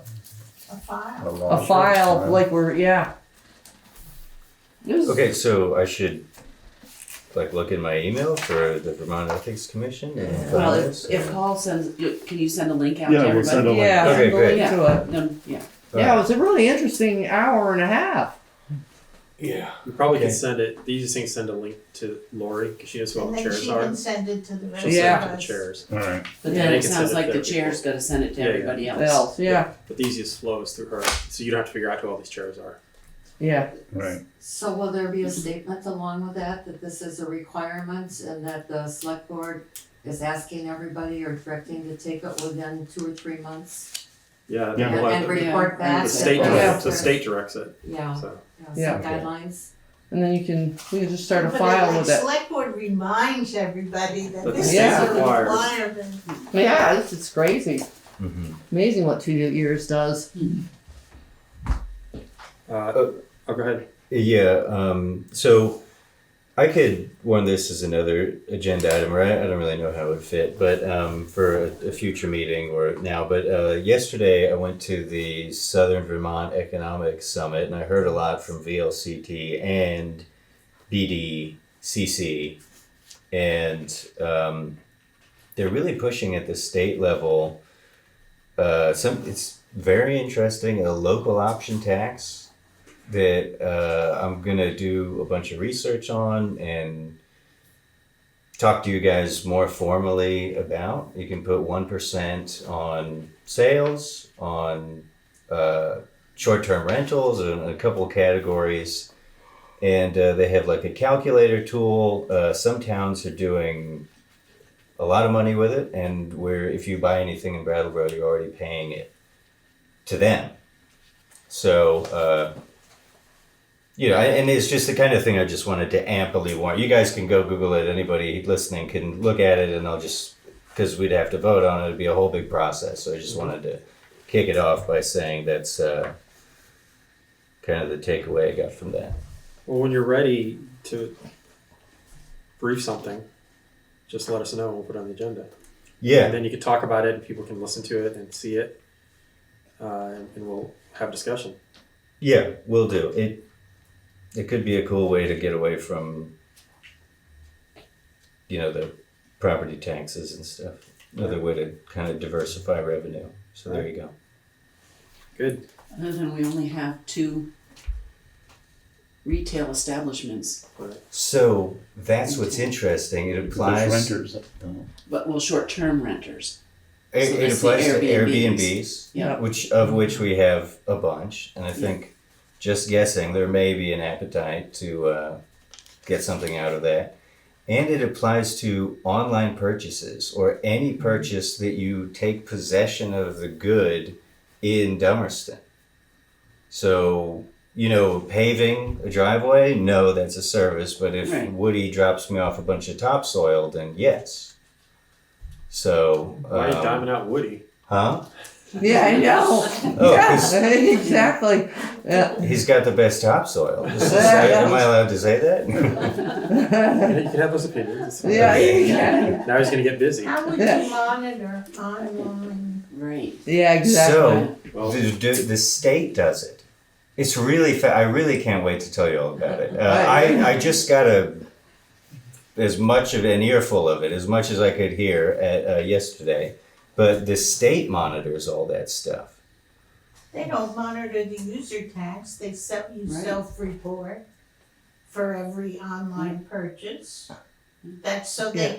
file. a file like we're Okay, so I should like look in my email for the Vermont Ethics Commission. And well, this, if or- Paul sends, can you send a link out Yeah, to we'll everybody? send a link. Yeah, Okay, send the great. link to it. Then, yeah. Yeah, it was a really interesting hour and a half. Yeah. You probably Okay. can send it, the easiest thing is send a link to Lori, because she knows who all And the then chairs she are. can send it to the rest She'll of send it us. to the chairs. All right. But Yeah, then they it can sounds send it like to the other chair's people. gotta send it to Yeah, yeah. everybody else. Else, yeah, But the easiest flow is through her, so you don't have to figure out who all these chairs are. yeah. Right. So will there be a statement along with that this is a requirement and that the select board is asking everybody or directing to take it within 2 or 3 months? Yeah, Yeah. we'll have And the- report back? the state that directs, they're- the state directs it, Yeah, so. some Yeah. guidelines. And then we can just start a But file the with it. select board reminds everybody that But this is the a state requires. requirement. Yeah, it's crazy. Mm-hmm. Amazing what 2 years does. Oh, go ahead. Yeah, so I could warn this as another agenda item, right? I don't really know how it would fit, but for a future meeting or now. But yesterday I went to the Southern Vermont Economic Summit and I heard a lot from VLCT and BDCC. And they're really pushing at the state level. It's very interesting, a local option tax that I'm gonna do a bunch of research on and talk to you guys more formally about. You can put 1% on sales, on short-term rentals, and a couple of categories. And they have like a calculator tool. Some towns are doing a lot of money with it, and where if you buy anything in Brattleboro, you're already paying it to them. So, and it's just the kind of thing I just wanted to amply warn. You guys can go Google it. Anybody listening can look at it, and I'll just, because we'd have to vote on it, it'd be a whole big process. So I just wanted to kick it off by saying that's kind of the takeaway I got from that. Well, when you're ready to brief something, just let us know and we'll put it on the agenda. And Yeah, then you can talk about it and people can listen to it and see it. And we'll have a discussion. yeah, we'll do. It could be a cool way to get away from, the property taxes and stuff. Another way to kind of diversify revenue. So there you go. Good. Other than we only have 2 retail establishments, So that's what's interesting. It There's applies. renters. but short-term renters. It, So it that's the applies to Airbnbs. Airbnbs, Yeah. which we have a bunch, and I think, just guessing, there may be an appetite to get something out of that. And it applies to online purchases or any purchase that you take possession of the good in Dummerston. So, paving a driveway, no, that's a service. But if Right. Woody drops me off a bunch of topsoil, then yes. So, Why are you diming out Woody? huh? Yeah, I know. Oh, Yeah, 'cause exactly. Yeah. he's got the best topsoil. Yeah. Am I allowed to say that? You can have those opinions. It's fine. Yeah. Now he's going to get busy. How would Yeah. you monitor online? Right. Yeah, exactly. So Well, the state does it. It's really I really can't wait to tell you all about it. Right. I just got as much of an earful of it, as much as I could hear yesterday. But the state monitors all that stuff. They don't monitor the user tax, they Right. self-report for every online purchase. That's so Yeah.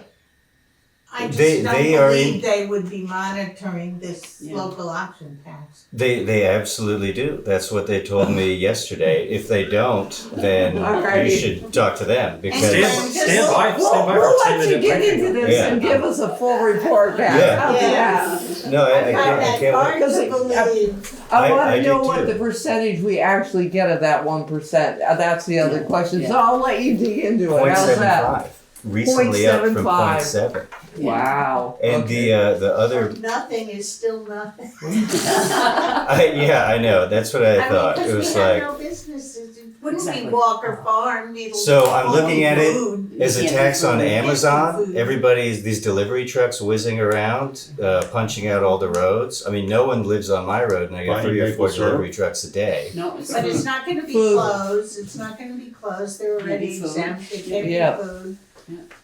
I just They don't are believe they would be monitoring this Yeah. local option tax. They absolutely do. That's what they told me yesterday. If they don't, then All right. you should talk to them because stand by We'll for a let 10-minute you get briefing. into this Yeah. and give us a full report back. Yeah. How's Yeah. that? no, I I find can't. I that can't. hard Because to it- believe. I I want to do know what too. the percentage we actually get of that 1%. That's the other question. So I'll let you dig into it. How's that? 0.75. Recently up from 0.75. 0.7. Wow. And Okay. the other, Nothing is still nothing. I know. That's what I thought. Because It was we like, have no businesses. Wouldn't be Exactly. Walker Farm, it'll So be I'm looking all at it food. as a can't tax do on food. Amazon. food. Everybody's these delivery trucks whizzing around, punching out all the roads. I mean, no one lives on my road, and I got Buying 3 or 4 maple syrup. delivery trucks a day. No, it's But it's not gonna be Food. closed, it's not gonna be closed, they're already Maybe food. exempt, it can be Yeah. food.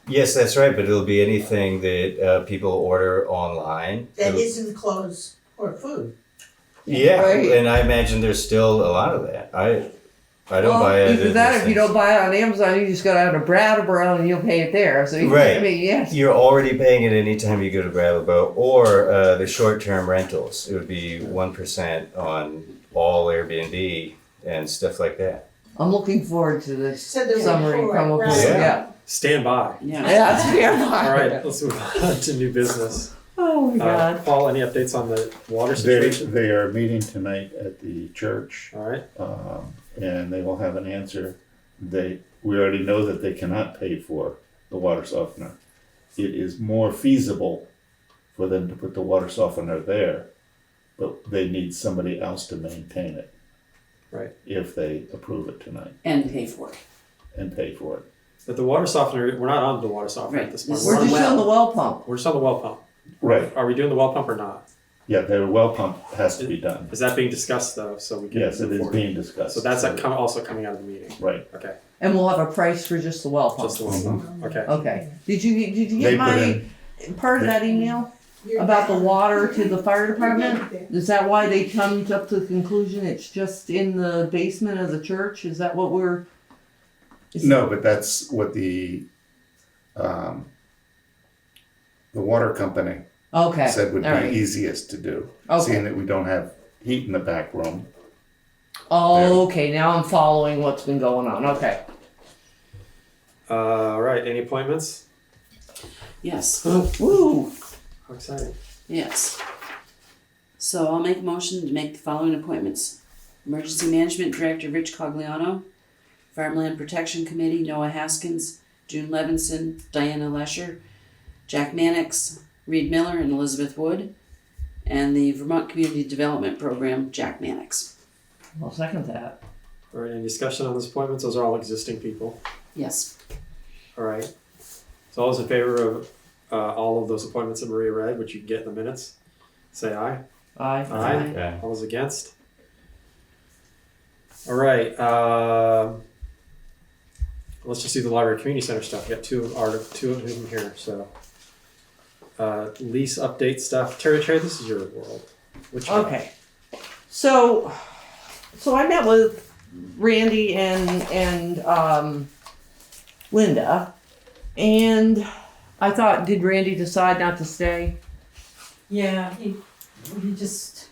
Yes, that's right, but it'll be anything that people order online. That isn't closed or food. Yeah, Right. and I imagine there's still a lot of that. I don't buy it. Either that, or if you don't buy it on Amazon, you just go down to Brattleboro and you'll pay it there. So Right. I mean, yes. You're already paying it anytime you go to Brattleboro, or the short-term rentals. It would be 1% on all Airbnb and stuff like that. I'm looking forward to this So the summary report, from right. Yeah. Stand by. yeah. Yeah, it's fair. All right, let's move on to new business. Oh my God. Paul, any updates on the water They, situation? they are meeting tonight at the church, All right, and they will have an answer. We already know that they cannot pay for the water softener. It is more feasible for them to put the water softener there, but they need somebody else to maintain it. Right. If they approve it tonight And pay for it. and pay for it. but the water softener, we're not on the water softener Right, at this point. this We're is just well. on the well pump. We're just on the well pump. Right. Are we doing the well pump or not? Yeah, their well pump has to be done. Is that being discussed though, so we can Yes, it move is forward? being discussed. So that's also coming out of the meeting. Right. Okay, And we'll have a price for just the well pump. just the well pump. Okay. Okay. Did you They get put my in, part of that email You're about the done. water to the fire department? You're done. Is that why they come up to the conclusion it's just in the basement of the church? Is that what we're? no, but that's what the water company Okay. said would be all right. easiest to do. Okay. Seeing that we don't have heat in the back room. Okay. Now I'm following what's been going on. Okay. All right, any appointments? Yes. Woo. How exciting. Yes. So I'll make a motion to make the following appointments. Emergency Management Director Rich Cogliano, Farmland Protection Committee Noah Haskins, June Levinson, Diana Lesher, Jack Mannix, Reed Miller, and Elizabeth Wood, and the Vermont Community Development Program Jack Mannix. I'll second that. All right, any discussion on those appointments? Those are all existing people. Yes. All right. So all those in favor of all of those appointments that Maria read, which you can get in the minutes, say aye. Aye. Aye. Okay. All those against? All right. Let's just do the library community center stuff. We got two of them here. So lease update stuff. Terry, this is your world. Which one? Okay. So I met with Randy and Linda, and I thought, did Randy decide not to stay? Yeah, he just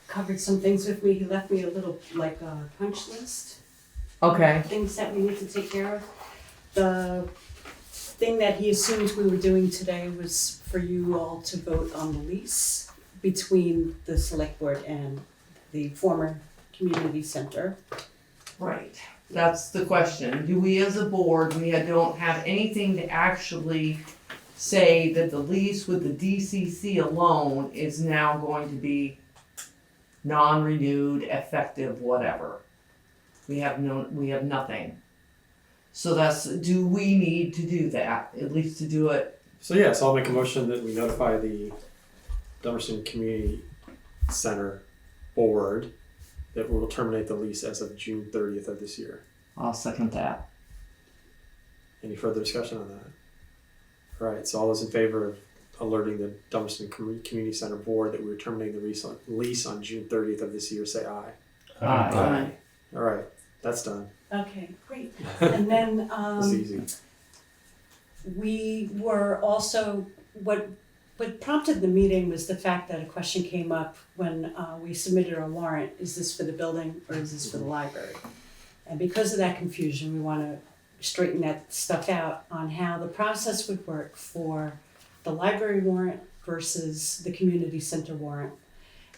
covered some things with me. He left me a little, like a punch list. Okay. Things that we need to take care of. The thing that he assumed we were doing today was for you all to vote on the lease between the select board and the former community center. Right. That's the question. Do we as a board, don't have anything to actually say that the lease with the DCC alone is now going to be non-renewed, effective, whatever. We have nothing. So do we need to do that, at least to do it? So yeah, so I'll make a motion that we notify the Dummerston Community Center board that we will terminate the lease as of June 30th of this year. I'll second that. Any further discussion on that? All right, so all those in favor of alerting the Dummerston Community Center board that we were terminating the lease on June 30th of this year, say aye. Aye. All right, that's done. Okay, great. And then, This is easy. we were also, what prompted the meeting was the fact that a question came up when we submitted our warrant, is this for the building or is this for the library? And because of that confusion, we want to straighten that stuff out on how the process would work for the library warrant versus the community center warrant.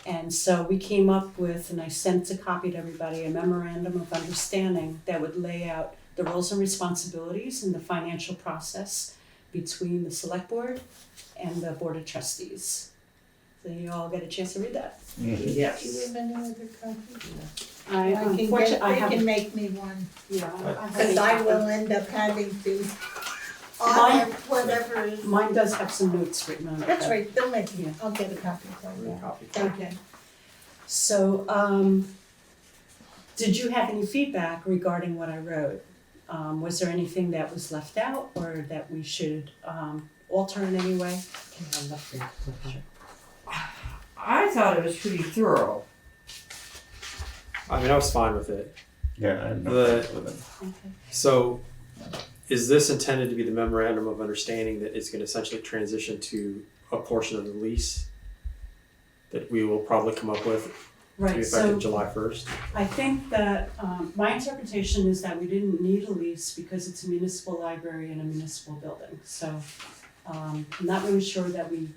And so we came up with, and I sent a copy to everybody, a memorandum of understanding that would lay out the roles and responsibilities in the financial process between the select board and the board of trustees. hopefully you all get a chance to read that. Do you Yes. have any other copies? I unfortunately, I They have, can make me one, yeah, cause I will end up having to honor whatever is. Mine does have some notes written on it. That's though. right, they'll make me, Yeah. I'll get a copy for you. Copy. Thank you. So, did you have any feedback regarding what I wrote? Was there anything that was left out or that we should, alter in any way? I thought it was pretty thorough. I mean, I was fine with it. Yeah, I had no The- problem with it. Okay. So, is this intended to be the memorandum of understanding that it's going to essentially transition to a portion of the lease that we will probably come up with to be Right, effective so July 1st? I think that, my interpretation is that we didn't need a lease because it's a municipal library and a municipal building. So, I'm not really sure that we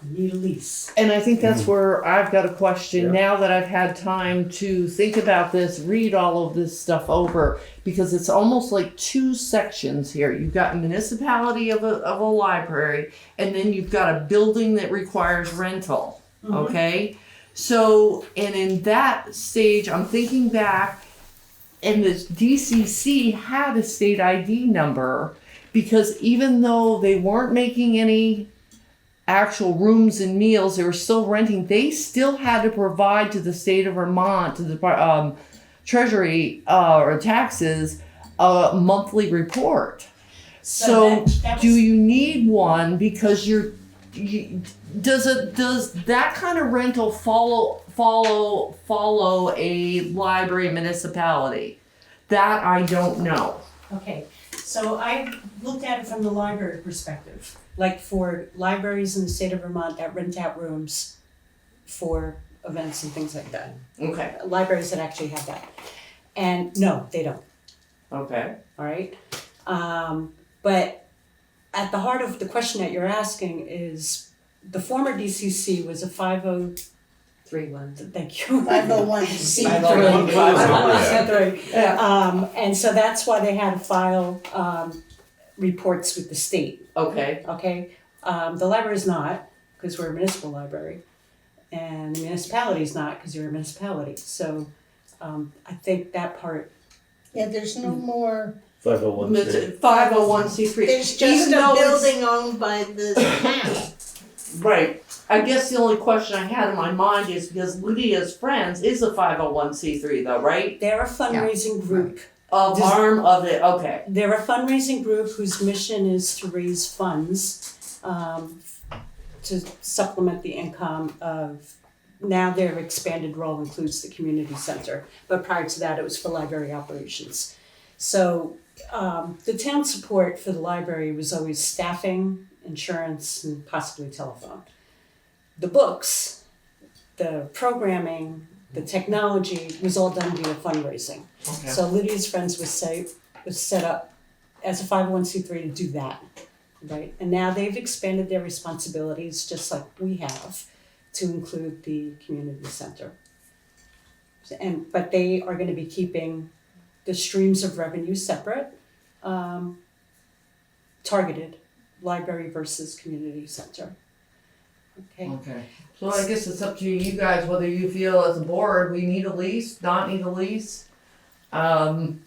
need a lease. And I think that's where I've got a question Yeah. now that I've had time to think about this, read all of this stuff over, because it's almost like two sections here. You've got municipality of a library, and then you've got a building that requires rental. Okay? So, and in that stage, I'm thinking back, and the DCC had a state ID number, because even though they weren't making any actual rooms and meals, they were still renting, they still had to provide to the state of Vermont, to the treasury or taxes, a monthly report. So that do was- you need one? Because does that kind of rental follow a library municipality? That I don't know. Okay, so I looked at it from the library perspective, like for libraries in the state of Vermont that rent out rooms for events and things like that. Okay. Libraries that actually have that. And no, they don't, Okay. all right? But at the heart of the question that you're asking is, the former DCC was a 3-1. thank you. 501c3. 501c3. Yeah. And so that's why they had to file, reports with the state. Okay. Okay, the library's not, because we're a municipal library, and the municipality's not, because you're a municipality, so, I think that part, Yeah, there's no more, 501c. 501c3. there's just Even a though it's- building owned by the town. Right. I guess the only question I had in my mind is because Lydia's Friends is a 501c3 though, right? they're a fundraising group. Of arm of it. Okay. They're a fundraising group whose mission is to raise funds, to supplement the income of, now their expanded role includes the community center, but prior to that, it was for library operations. So, the town support for the library was always staffing, insurance, and possibly telephone. The books, the programming, the technology was all done via fundraising. Okay. So Lydia's Friends was set up as a 501c3 to do that, right? And now they've expanded their responsibilities, just like we have, to include the community center. But they are gonna be keeping the streams of revenue separate, targeted, library versus community center. Okay, Okay. So I guess it's up to you guys whether you feel as a board we need a lease, not need a lease. I'm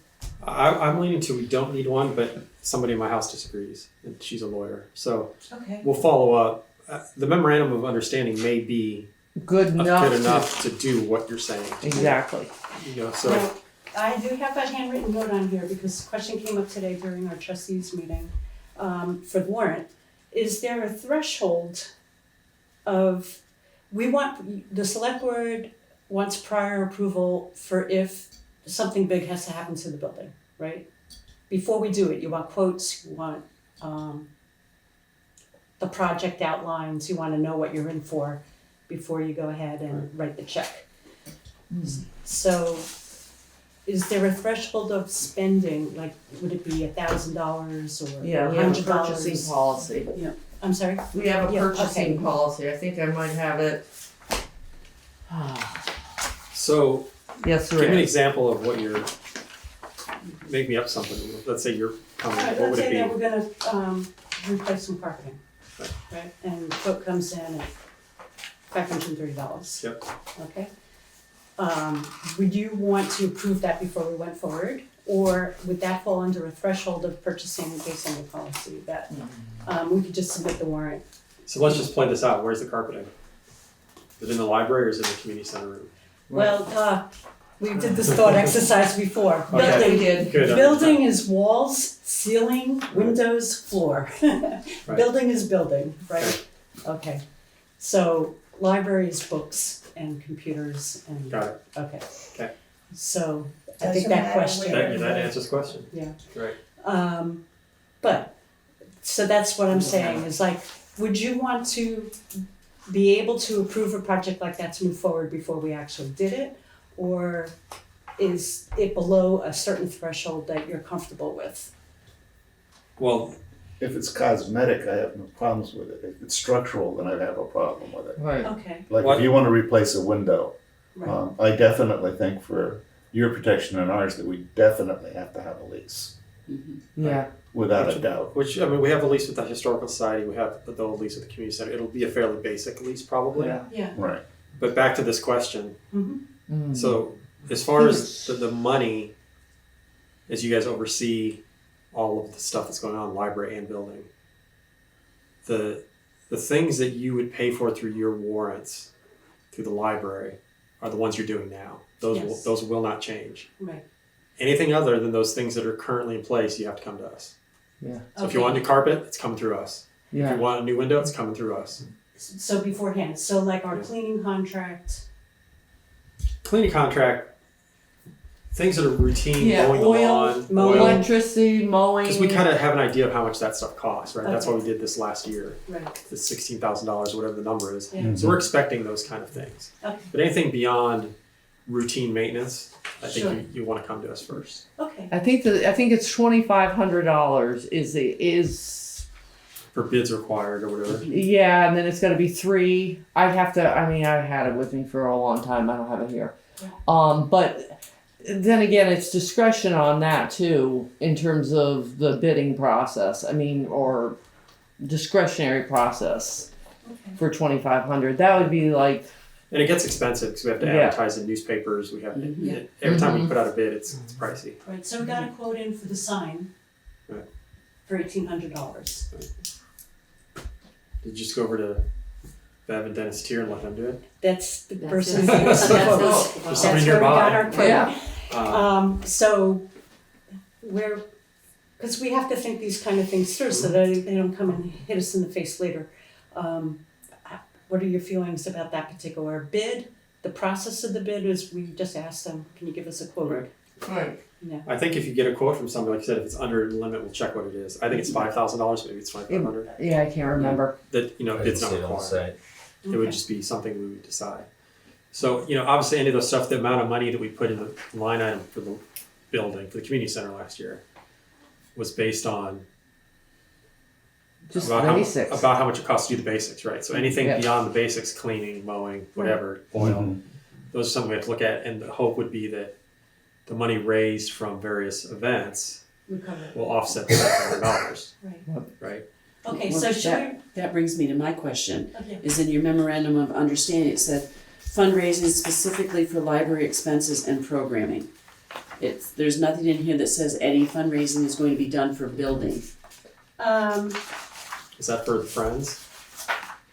leaning to we don't need one, but somebody in my house disagrees, and she's a lawyer. So okay. we'll follow up. The memorandum of understanding may be Good enough. good enough to do what you're saying. Exactly. You know, so Now, I do have a handwritten note on here because the question came up today during our trustees meeting, for the warrant. Is there a threshold of, the select board wants prior approval for if something big has to happen to the building, right? Before we do it, you want quotes, you want, the project outlines, you wanna know what you're in for before you go ahead and write the check. So, is there a threshold of spending, like, would it be $1,000 or Yeah, we have a $100? purchasing policy. I'm sorry? We have a Yeah, purchasing okay. policy. I think I might have it. so Yes, give me an there is. example of what you're. Make me up something. Let's say you're coming. Alright, What let's would it say that be? we're gonna, replace some carpeting, right? And quote comes in at $530. Yep. Okay. Would you want to approve that before we went forward? Or would that fall under a threshold of purchasing based on the policy that we could just submit the warrant? So let's just play this out. Where's the carpeting? Is it in the library or is it in the community center room? Well, we did this thought exercise before. Okay. Building, did. Good. building is walls, ceiling, windows, floor. Right. Building is building, right? Okay. So library is books and computers and. Got it. Okay. Okay. So I Doesn't think that matter question. where. That answers the question. Yeah. Right. But, so that's what I'm saying, is like, would you want to be able to approve a project like that to move forward before we actually did it? Or is it below a certain threshold that you're comfortable with? Well, If it's cosmetic, I have no problems with it. If it's structural, then I'd have a problem with it. Right. Okay, Like What- if you want to replace a window, right, I definitely think for your protection and ours that we definitely have to have a lease, Yeah. without a doubt. which, I mean, we have a lease with the Historical Society, we have the lease with the community center. It'll be a fairly basic lease probably. Yeah. yeah. Right. But back to this question. Mm-hmm. So as far as the money, as you guys oversee all of the stuff that's going on, library and building, the things that you would pay for through your warrants, through the library, are the ones you're doing now. Yes. Those will not change. Right. Anything other than those things that are currently in place, you have to come to us. Yeah. So if you want a new carpet, it's coming through us. If Yeah. you want a new window, it's coming through us. So beforehand, so like our Yeah. cleaning contract, Cleaning contract, things that are routine, Yeah, mowing the oil, lawn, mowing. Electricity, mowing. Because we kind of have an idea of how much that stuff costs, right? That's why Okay. we did this last year, right, the $16,000 or whatever the number is. yeah, So we're expecting those kind of things. okay, But anything beyond routine maintenance, I think Sure. you want to come to us first. okay, I think it's $2,500 is For bids required or whatever. yeah, and then it's gonna be 3. I'd have to. I mean, I had it with me for a long time. I don't have it here. But then again, it's discretion on that too in terms of the bidding process. I mean, or discretionary process okay. for 2,500. That would be like And it gets expensive because we have to Yeah. advertise in newspapers. We have Yeah. every time we Mhm. put out a bid, it's pricey. Right, so we got a quote in for the sign Right. for $1,800. Did you just go over to Bev and Dennis Tier and let them do it? That's the That's person it. who gave us the That's quote. it. That's There's somebody where we got nearby. our quote. yeah. So because we have to think these kind of things through so that they don't come and hit us in the face later. What are your feelings about that particular bid? The process of the bid is we just asked them, can you give us a quote? Right. Right. Yeah. I think if you get a quote from somebody, like you said, if it's under the limit, we'll check what it is. I think it's $5,000, maybe it's $2,500. Yeah, I can't remember. That, you know, I it's didn't not see it on the required. site. It would just be something we would decide. So, you know, obviously any of those stuff, the amount of money that we put in the line item for the building, for the community center last year, was based on Just about basics. about how much it costs to do the basics, right? So anything Yeah. beyond the basics, cleaning, mowing, whatever, oil, Mhm. those are something we have to look at. And the hope would be that the money raised from various events We cover it. will offset the $500, Right. right? Okay, Well, so should that brings me to my question. we? Okay. Is in your memorandum of understanding, it said fundraising specifically for library expenses and programming. There's nothing in here that says any fundraising is going to be done for building. Is that for the Friends?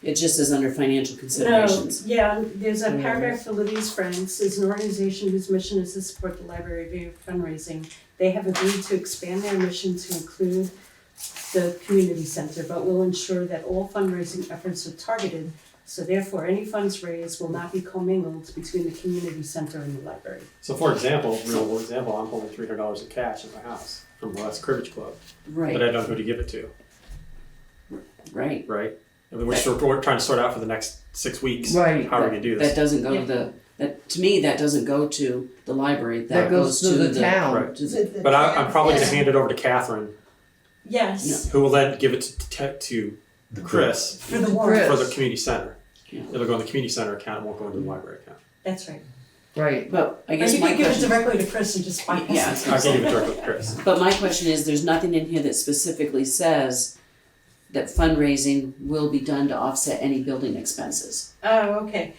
It just says under financial No, considerations. yeah, there's a paragraph for Libby's Friends, is an organization whose mission is to support the library via fundraising. They have agreed to expand their mission to include the community center, but will ensure that all fundraising efforts are targeted. So therefore, any funds raised will not be commingled between the community center and the library. So for example, real world example, I'm holding $300 in cash in my house from the last cribbage club, but Right, I don't know who to give it to, right. right? I mean, we're trying to sort out for the next 6 weeks. Right. How are we gonna do That this? doesn't go to to me, that doesn't go to the library, That goes to the town. Right. to the- But I'm probably gonna hand it over to Catherine, Yes, who will then give it to Chris for the warrant, for the community center. Yeah. It'll go in the community center account, it won't go into the library account. that's right. Right. But I Or guess you my could give it question, directly to Chris and just bypass Yeah. it. I can give it directly to Chris. but my question is, there's nothing in here that specifically says that fundraising will be done to offset any building expenses. Oh, okay.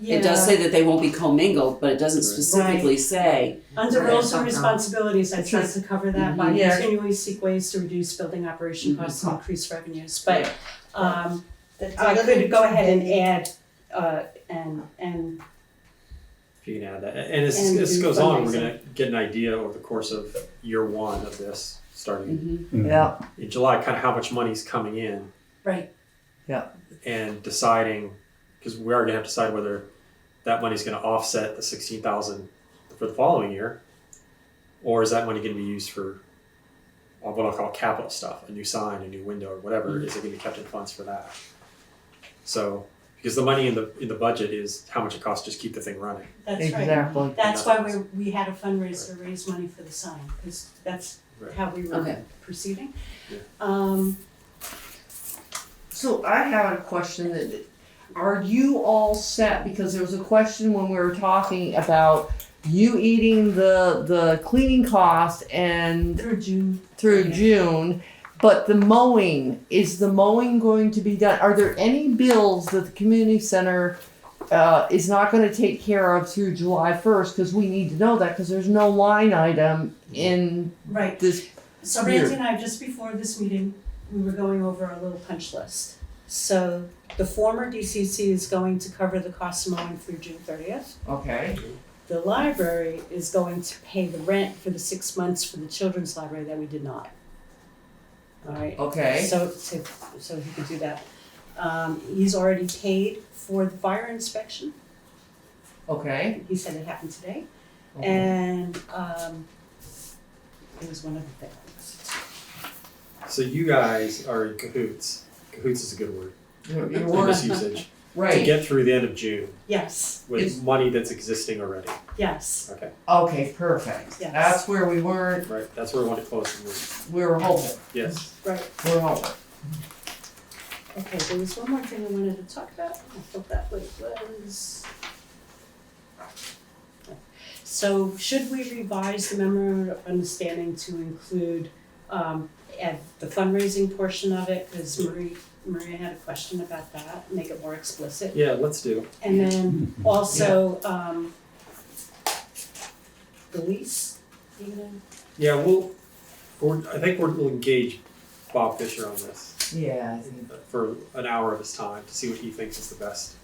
Yeah. It does say that they won't be commingled, but it doesn't Right. specifically say. Under Right. roles and responsibilities, I tried to cover that by Yeah. continually seek ways to reduce building operation costs and increase revenues, but, That's I other could go ahead and than- add, and, If you can add that, and as And this do goes on, we're fundraising. gonna get an idea over the course of year one of this, starting Mhm. Yeah. in July, kind of how much money's coming in, right, and deciding, because we are gonna have to decide whether that money's gonna offset the 16,000 for the following year, or is that money gonna be used for what I'll call capital stuff, a new sign, a new window, or whatever, is it gonna be kept in funds for that? So, because the money in the budget is how much it costs to just keep the thing running. that's right. Exactly. That's why we had a fundraiser to raise money for the sign, because that's Right. how we were Okay. proceeding. Yeah. So I have a question that, are you all set? Because there was a question when we were talking about you eating the cleaning cost and Through June. through Yeah. June, but the mowing, is the mowing going to be done? Are there any bills that the community center is not going to take care of through July 1st? Because we need to know that, because there's no line item in Right. this. So Randy and I, just before this meeting, we were going over a little punch list. So the former DCC is going to cover the cost of mowing through June 30th. Okay. The library is going to pay the rent for the 6 months for the children's library that we did not. All right. Okay. So he could do that. He's already paid for the fire inspection. Okay. He said it happened today. Okay. And there was one other thing. So you guys are in cahoots. Cahoots is a good word. Your In word- this usage. To right. get through the end of June Yes, with Is- money that's existing already. yes, Okay, Okay, perfect. Yes. That's where we weren't. right. That's where we want to close the move. We were hoping. Yes. right. We're hoping. Okay, there was one more thing I wanted to talk about. I thought that was. So should we revise the memorandum of understanding to include, add the fundraising portion of it? Because Maria had a question about that, make it more explicit. Yeah, let's do. And then also, the lease, Eagan? Yeah, I think we'll engage Bob Fisher on this Yeah, I think. for an hour of his time to see what he thinks is the best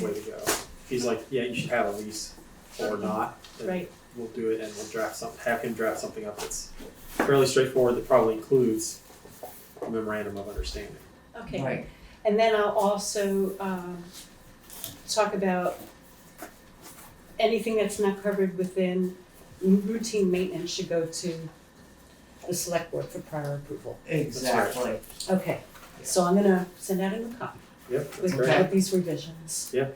way to go. He's like, yeah, you should have a lease or not. Then Right. We'll do it and we'll have him draft something up that's fairly straightforward that probably includes a memorandum of understanding. Okay. Right. And then I'll also talk about anything that's not covered within routine maintenance should go to the select board for prior approval. Exactly. Okay, so I'm gonna send out a new copy Yep, that's with great. with these revisions. Yeah. All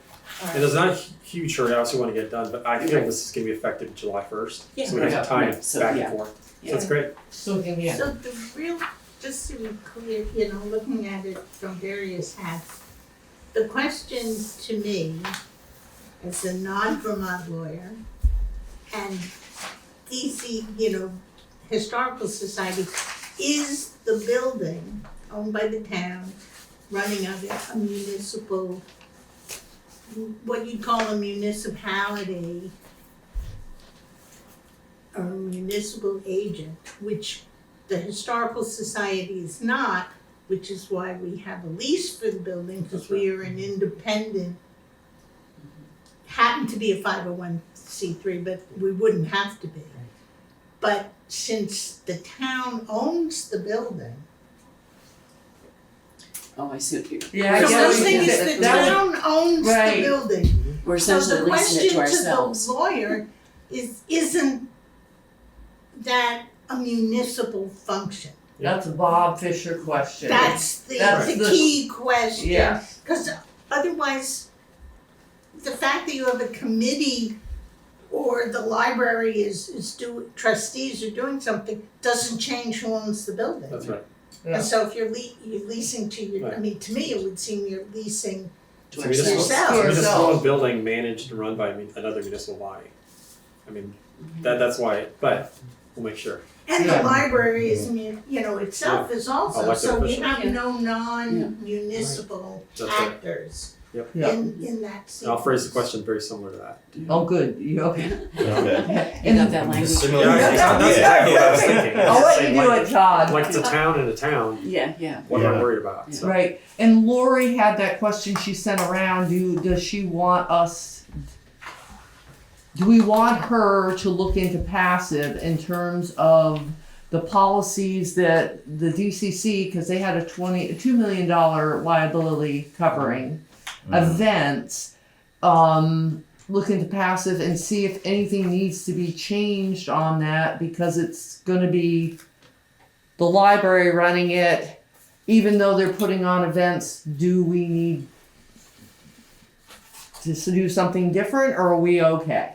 right. And there's not a huge hurry, I also want to get it done, but I feel this is going to be effective July 1st. Yeah. So we have Yeah. some time Right. So, back yeah. and forth. Yeah. So that's great. So can you? So the real, just to be clear, looking at it from various hats, the question to me, as a non-Vermont lawyer, and DC, Historical Society, is the building owned by the town, running of it, a municipal, what you'd call a municipality, or a municipal agent, which the Historical Society is not, which is why we have a lease for the building, because we are an independent, happen to be a 501c3, but we wouldn't have to be. But since the town owns the building, Oh, I see what you're. Yeah, I so get the what thing you is, said. the That town owns the Right. building. We're So essentially the leasing it to question ourselves. to the lawyer isn't that a municipal function? That's a Bob Fisher question. That's That's the the- key question. Yeah. Because otherwise, the fact that you have a committee or the library trustees are doing something doesn't change who owns the building. That's right. Yeah. And so if you're leasing to your, Right. I mean, to me, it would seem you're leasing To It's a municipal, yourself. it's a municipal Yourself. building managed and run by another municipal body. I mean, that's why, but we'll make sure. And Yeah. the library is, itself is also, Elected so we officials. have no non-municipal That's right. actors Yeah. in that seat. And I'll phrase the question very similar to that. Oh, good. You okay? Okay. You got that language? Similar- Yeah, that's exactly what I was thinking. I'll let you Same do like- it, Todd. Like it's a town and a town, Yeah. what am I Yeah. worried about? So. Right. And Lori had that question she sent around. Does she want us? Do we want her to look into passive in terms of the policies that the DCC, because they had a $2 million liability covering events, look into passive and see if anything needs to be changed on that, because it's going to be the library running it. Even though they're putting on events, do we need to do something different, or are we okay?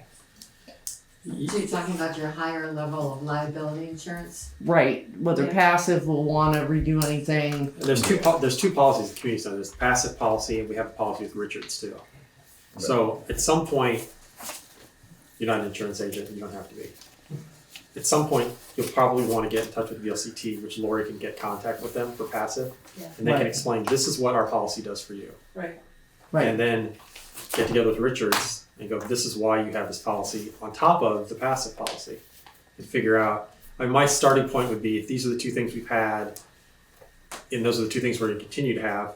So you're talking about your higher level of liability insurance? Right. Whether Yeah. passive will want to redo anything. There's two policies in the community center. There's the passive policy, and we have a policy with Richards too. So at some point, you're not an insurance agent, you don't have to be. At some point, you'll probably want to get in touch with VLCT, which Lori can get contact with them for passive. Yeah. And they can Right. explain, this is what our policy does for you. Right. Right. And then get together with Richards and go, this is why you have this policy on top of the passive policy. And figure out, my starting point would be, if these are the two things we've had, and those are the two things we're going to continue to have,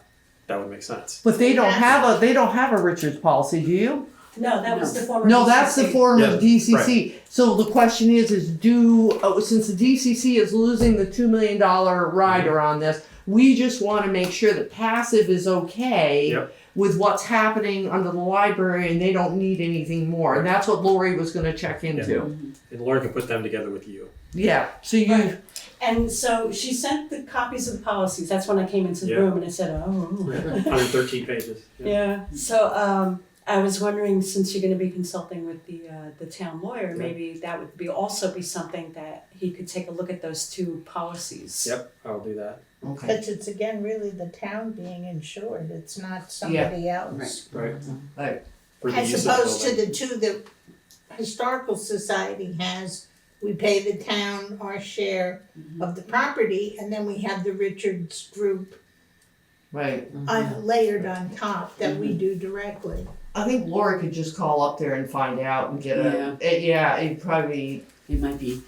that would make sense. But they don't have a Richards policy, do you? No, that was the former. No, that's the DCC. former Yeah, DCC. So the question is since the DCC is losing the $2 million rider on this, we just want to make sure that passive is okay Yep. with what's happening under the library, and they don't need anything more. And that's what Lori was going to check into. And Lori can put them together with you. Yeah. So you. Right. And so she sent the copies of the policies. That's when I came into the Yeah. room and I said, oh. 113 pages. Yeah. So I was wondering, since you're going to be consulting with the town lawyer, maybe that would be also be something that he could take a look at those two policies. Yep, I'll do that. Okay. But it's again really the town being insured, it's not somebody else. Right. Right. For the As use of the opposed to building. the two that Historical Society has, we pay the town our share of the property, and then we have the Richards group Right. layered on top that we do directly. I think Lori could just call up there and find out and get it'd probably It might be.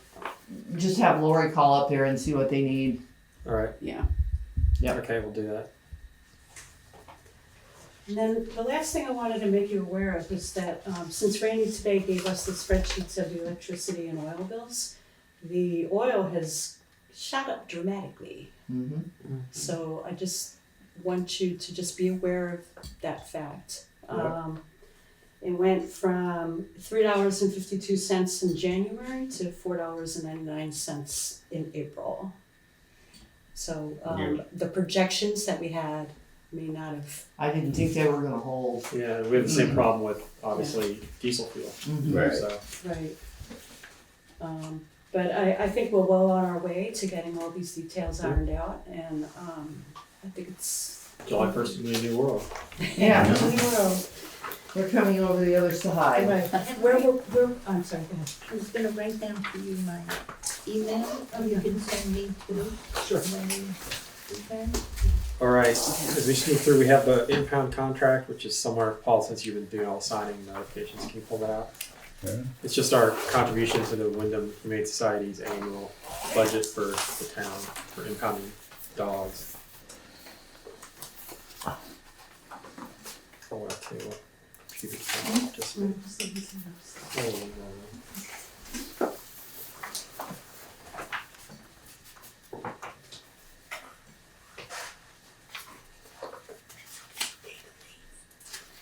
just have Lori call up there and see what they need. All right. Yeah. Yep. Okay, we'll do that. And then the last thing I wanted to make you aware of is that since Randy today gave us the spreadsheets of the electricity and oil bills, the oil has shot up dramatically. Mm-hmm. So I just want you to just be aware of that fact. It went from $3.52 in January to $4.99 in April. So the projections that we had may not have. I didn't think they were gonna hold. Yeah, we have the same problem with, obviously, diesel fuel. Right. So, Right. But I think we're well on our way to getting all these details ironed out, and I think it's. July 1st will be a new world. Yeah, We will. we're coming over the other side. Right. I'm sorry, go ahead. I was gonna write down for you my email, you can send me to. Sure. When you do that. All right, as we move through, we have the impound contract, which is somewhere, Paul, since you've been doing all the signing notifications, can you pull that out? Yeah. It's just our contribution to the Windham Humane Society's annual budget for the town for impounding dogs. Pull that too. Computer file, just-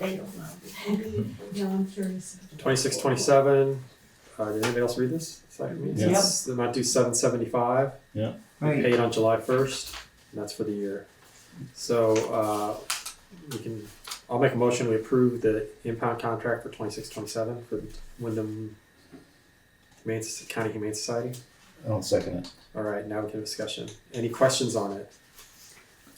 They don't know. No, I'm curious. 26, 27, did anybody else read this? Yes. The amount due $775. Yeah. Right. Paid on July 1st, and that's for the year. So, I'll make a motion, we approve the impound contract for 26, 27 for the Windham County Humane Society. I'll second it. All right, now we can have discussion. Any questions on it?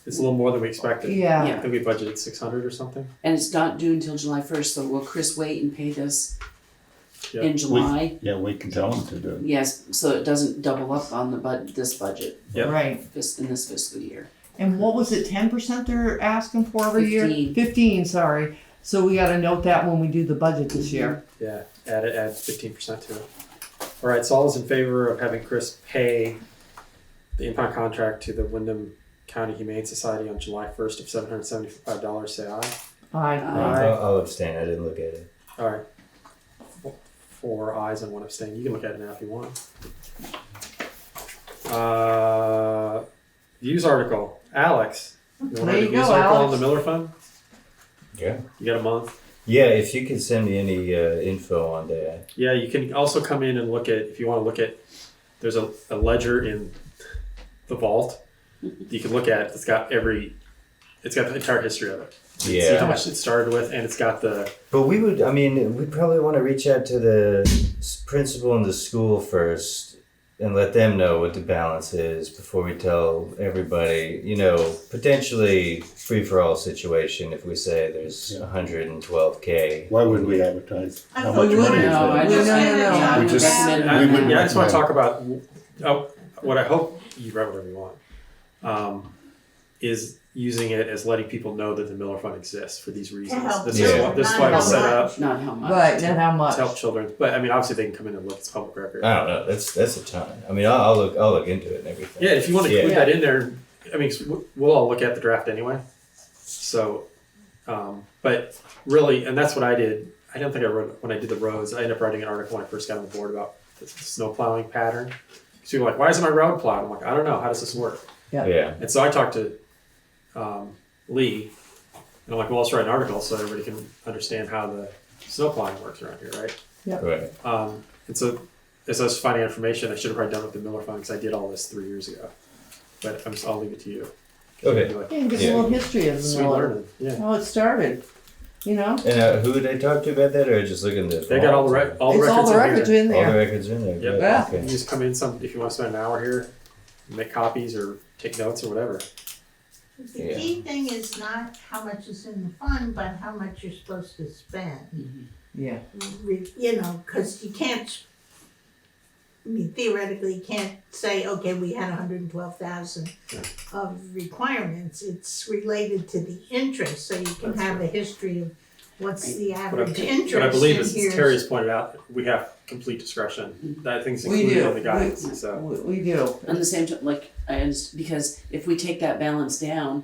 It's a little more than we expected. Yeah. I think we budgeted 600 or something. And it's not due until July 1st, so will Chris wait and pay this Yeah. in July. Yeah, we can tell them to do it. Yes, so it doesn't double up on this budget Yep. Right. in this fiscal year. And what was it, 10% they're asking for every year? 15. 15, sorry. So we gotta note that when we do the budget this year. Yeah, add 15% to it. All right, so all those in favor of having Chris pay the impound contract to the Windham County Humane Society on July 1st of $775, say aye. Aye. Aye. I'll abstain. I didn't look at it. All right. 4 ayes and 1 abstain. You can look at it now if you want. Views article. Alex, you want to There read you the views go, article on Alex. the Miller Fund? Yeah. You got a month? Yeah, if you could send me any info on that. Yeah, you can also come in and look at, if you want to look at, there's a ledger in the vault. You can look at, it's got the entire history of it. See how Yeah. much it started with, and it's got the, But we probably want to reach out to the principal in the school first and let them know what the balance is before we tell everybody, potentially free-for-all situation if we say there's 112K. Why would we advertise I how thought much you money were- is No, I there? just, No, no, no, yeah, no. I We would just- recommend we it. wouldn't I just want to recommend. talk about, what I hope you write whatever you want, is using it as letting people know that the Miller Fund exists for these reasons. help This children, is why it was set up Not how much. Right, not how to much. help children. But I mean, obviously they can come in and look. It's public record. I don't know. That's a ton. I mean, I'll look into it and everything. Yeah, if you want to Yeah. include that in there, I mean, we'll all look at the draft anyway. So, but really, and that's what I did. I don't think I wrote when I did the roads. I ended up writing an article when I first got on the board about the snow plowing pattern. So people are like, why isn't my road plowed? I'm like, I don't know. How does this work? Yeah. And so I talked to Lee, and I'm like, well, let's write an article so everybody can understand how the snow plowing works around here, right? Right. And so as I was finding information, I should have probably done it with the Miller Fund because I did all this 3 years ago. But I'll leave it to you. Okay. Like, Yeah, get Yeah. a little history of the sweet Miller. learning. Yeah. How it started, And who would I talk to about that, or just look in the? They got all the It's records all the records in in All the there. records in there. Yep. Good. Yeah. here. You Okay. just come in if you want to spend an hour here, make copies or take notes or whatever. The Yeah. key thing is not how much is in the fund, but how much you're supposed to spend. Yeah. Because you can't, theoretically, you can't say, okay, we had 112,000 of requirements. It's related to the interest, so you can That's have a history of what's the But average interest. I believe, and as here's- Terry has pointed out, we have complete discretion. That thing's We included do. in the guidance. So We do. On the same time, because if we take that balance down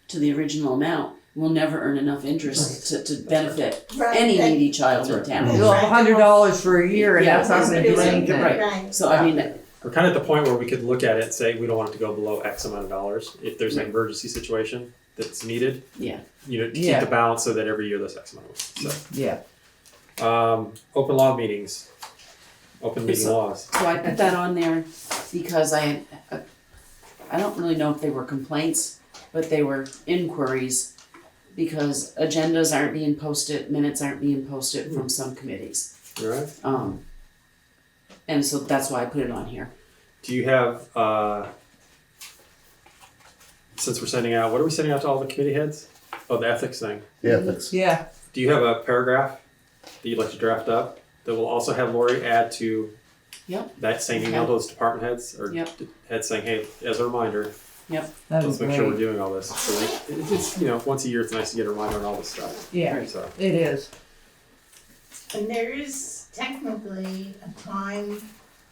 to the original amount, we'll never earn enough interest to benefit Right, any and- needy child in That's town. You'll have $100 for a year and Yeah, that's not gonna do Right. anything. Right. So I mean, we're kind of at the point where we could look at it and say we don't want it to go below X amount of dollars. If there's an emergency situation that's needed, yeah, to keep Yeah. the balance so that every year there's X amount. So, Yeah. open law meetings, open meeting laws. so I put that on there because I don't really know if they were complaints, but they were inquiries because agendas aren't being posted, minutes aren't being posted from some committees. You all right? And so that's why I put it on here. Do you have, since we're sending out, what are we sending out to all the committee heads? Oh, the ethics thing. Yeah, that's, Yeah. Do you have a paragraph that you'd like to draft up that will also have Lori add to Yep. that same email to those department heads or Yep. heads saying, hey, as a reminder, That'd let's be make sure we're great. doing all this. So it's once a year, it's nice to get a reminder on all this stuff. Yeah, So, it is. And there is technically a time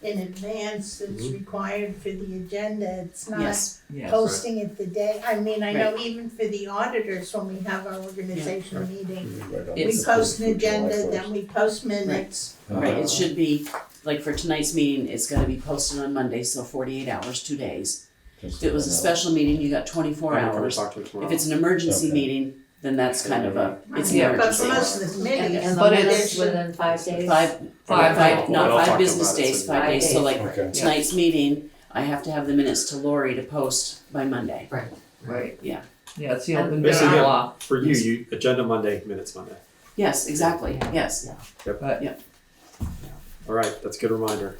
in advance that's required for the agenda. It's not Yes. Yes. posting it the day. I mean, I know even for the auditors, when we have our organizational Yeah. meeting, right on. we It's- post an agenda, then we post minutes. Right, it should be, like for tonight's meeting, it's gonna be posted on Monday, so 48 hours, 2 days. If it was a special meeting, you got 24 I'm gonna hours. talk to her tomorrow. If it's an emergency Okay. mean, then that's kind of it's an Yeah. But emergency. most of the committees. And the But minutes it's- within 5 days? Five, not We'll talk 5 business about it, days, so 5 days, so like Okay. tonight's meeting, I have to have the minutes to Lori to post by Monday. Right. Yeah. Yeah, it's the And open Basically, meeting yeah, law. for you, agenda Monday, minutes Monday. Yes, exactly, yes. All right, that's a good reminder.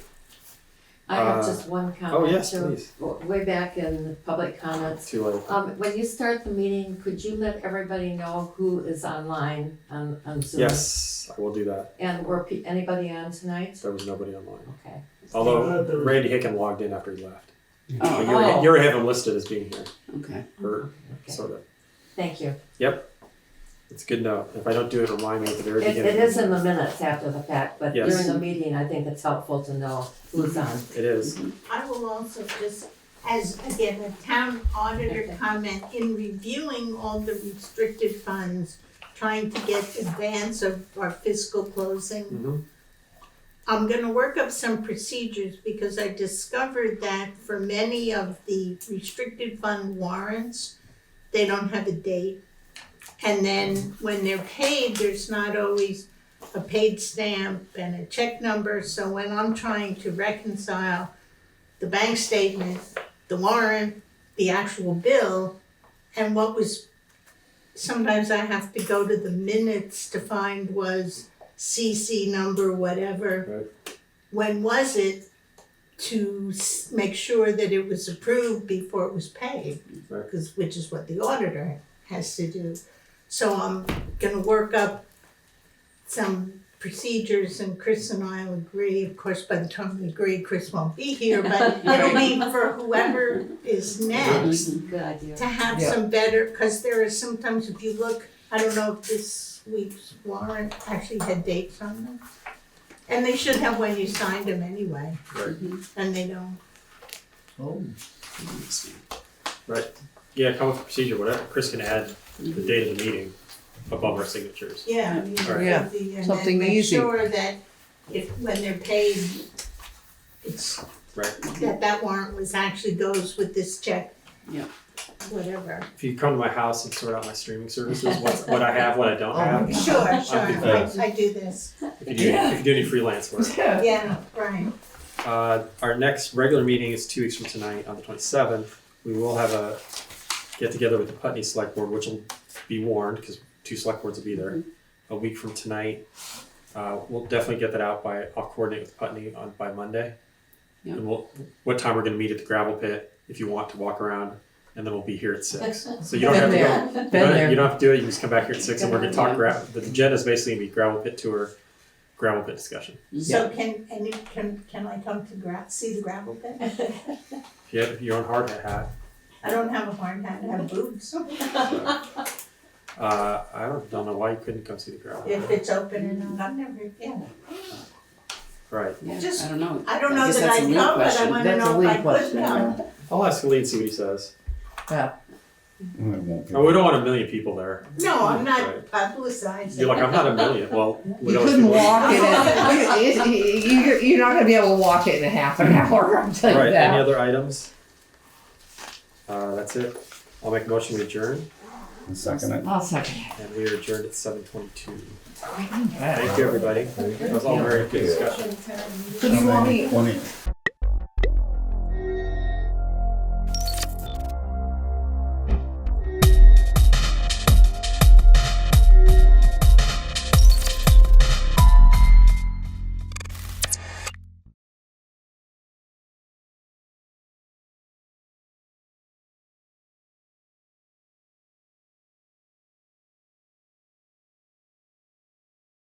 I have just one comment. Oh, yes, too. please. Way back in public comments, Too late. when you start the meeting, could you let everybody know who is online on Zoom? Yes, I will do that. And were anybody on tonight? There was nobody online. Okay. Although Randy Hicken logged in after he left. But Oh, you have him listed as being here, okay. or Okay. sort of. Thank you. It's a good note. If I don't do it, remind me at the very It beginning. is in the minutes after the fact, but Yes. during the meeting, I think it's helpful to know who's on. It is. I will also just, as again, a town auditor comment, in reviewing all the restricted funds, trying to get advance of our fiscal closing, Mm-hmm. I'm gonna work up some procedures because I discovered that for many of the restricted fund warrants, they don't have a date. And then when they're paid, there's not always a paid stamp and a check number, so when I'm trying to reconcile the bank statement, the warrant, the actual bill, and what was, sometimes I have to go to the minutes to find was CC number, whatever. Right. When was it, to make sure that it was approved before it was paid, Right. which is what the auditor has to do. So I'm gonna work up some procedures, and Chris and I will agree. Of course, by the time we agree, Chris won't be here, but it'll be for whoever is next Good idea. to have Yeah. some better, because there are sometimes, if you look, I don't know if this week's warrant actually had dates on them. And they should have when you signed them anyway, Right. and they don't. Right. Yeah, come with a procedure, whatever. Chris can add the date of the meeting above our signatures. Yeah, I mean, Right. Yeah, and something then make easy. sure that if, when they're paid, it's, Right. that warrant was actually goes with this check. Yeah. Whatever. If you come to my house and sort out my streaming services, what I have, what I don't have. Sure, Okay. I do this. If you do any freelance work. Yeah, right. Our next regular meeting is 2 weeks from tonight on the 27th. We will have a get together with the Putney Select Board, which will be warned because 2 select boards will be there. A week from tonight. We'll definitely get that out I'll coordinate with Putney by Monday. Yeah. And what time we're gonna meet at the gravel pit if you want to walk around, and then we'll be here at 6. So you don't have to go. Been You there. don't have to do it, you just come back here at 6 and we're gonna talk the agenda is basically gonna be gravel pit tour, gravel pit discussion. So can I come to see the gravel pit? If you have your own hard hat, I don't have a hard hat, I have boots. I don't know why you couldn't come see the gravel pit. If it's open and I've never, yeah. Right. Yeah, Just- I don't know. I don't know guess that that's a I'd lead come, but I question. wanna That's a know lead if I could question, come. I'll ask Lee and see what he says. Yeah. It won't be. Oh, we don't want a million people there. No, I'm not Right. publicizing. You're like, I'm not a million. Well, You look at those couldn't people. walk in it. You're not gonna be able to walk it in a half an hour, I'll tell you Right, any that. other items? That's it. I'll make a motion to adjourn, Second it. I'll second and we are adjourned at 7:22. it. Thank you, everybody. That was all very good discussion. So do you want me, 20.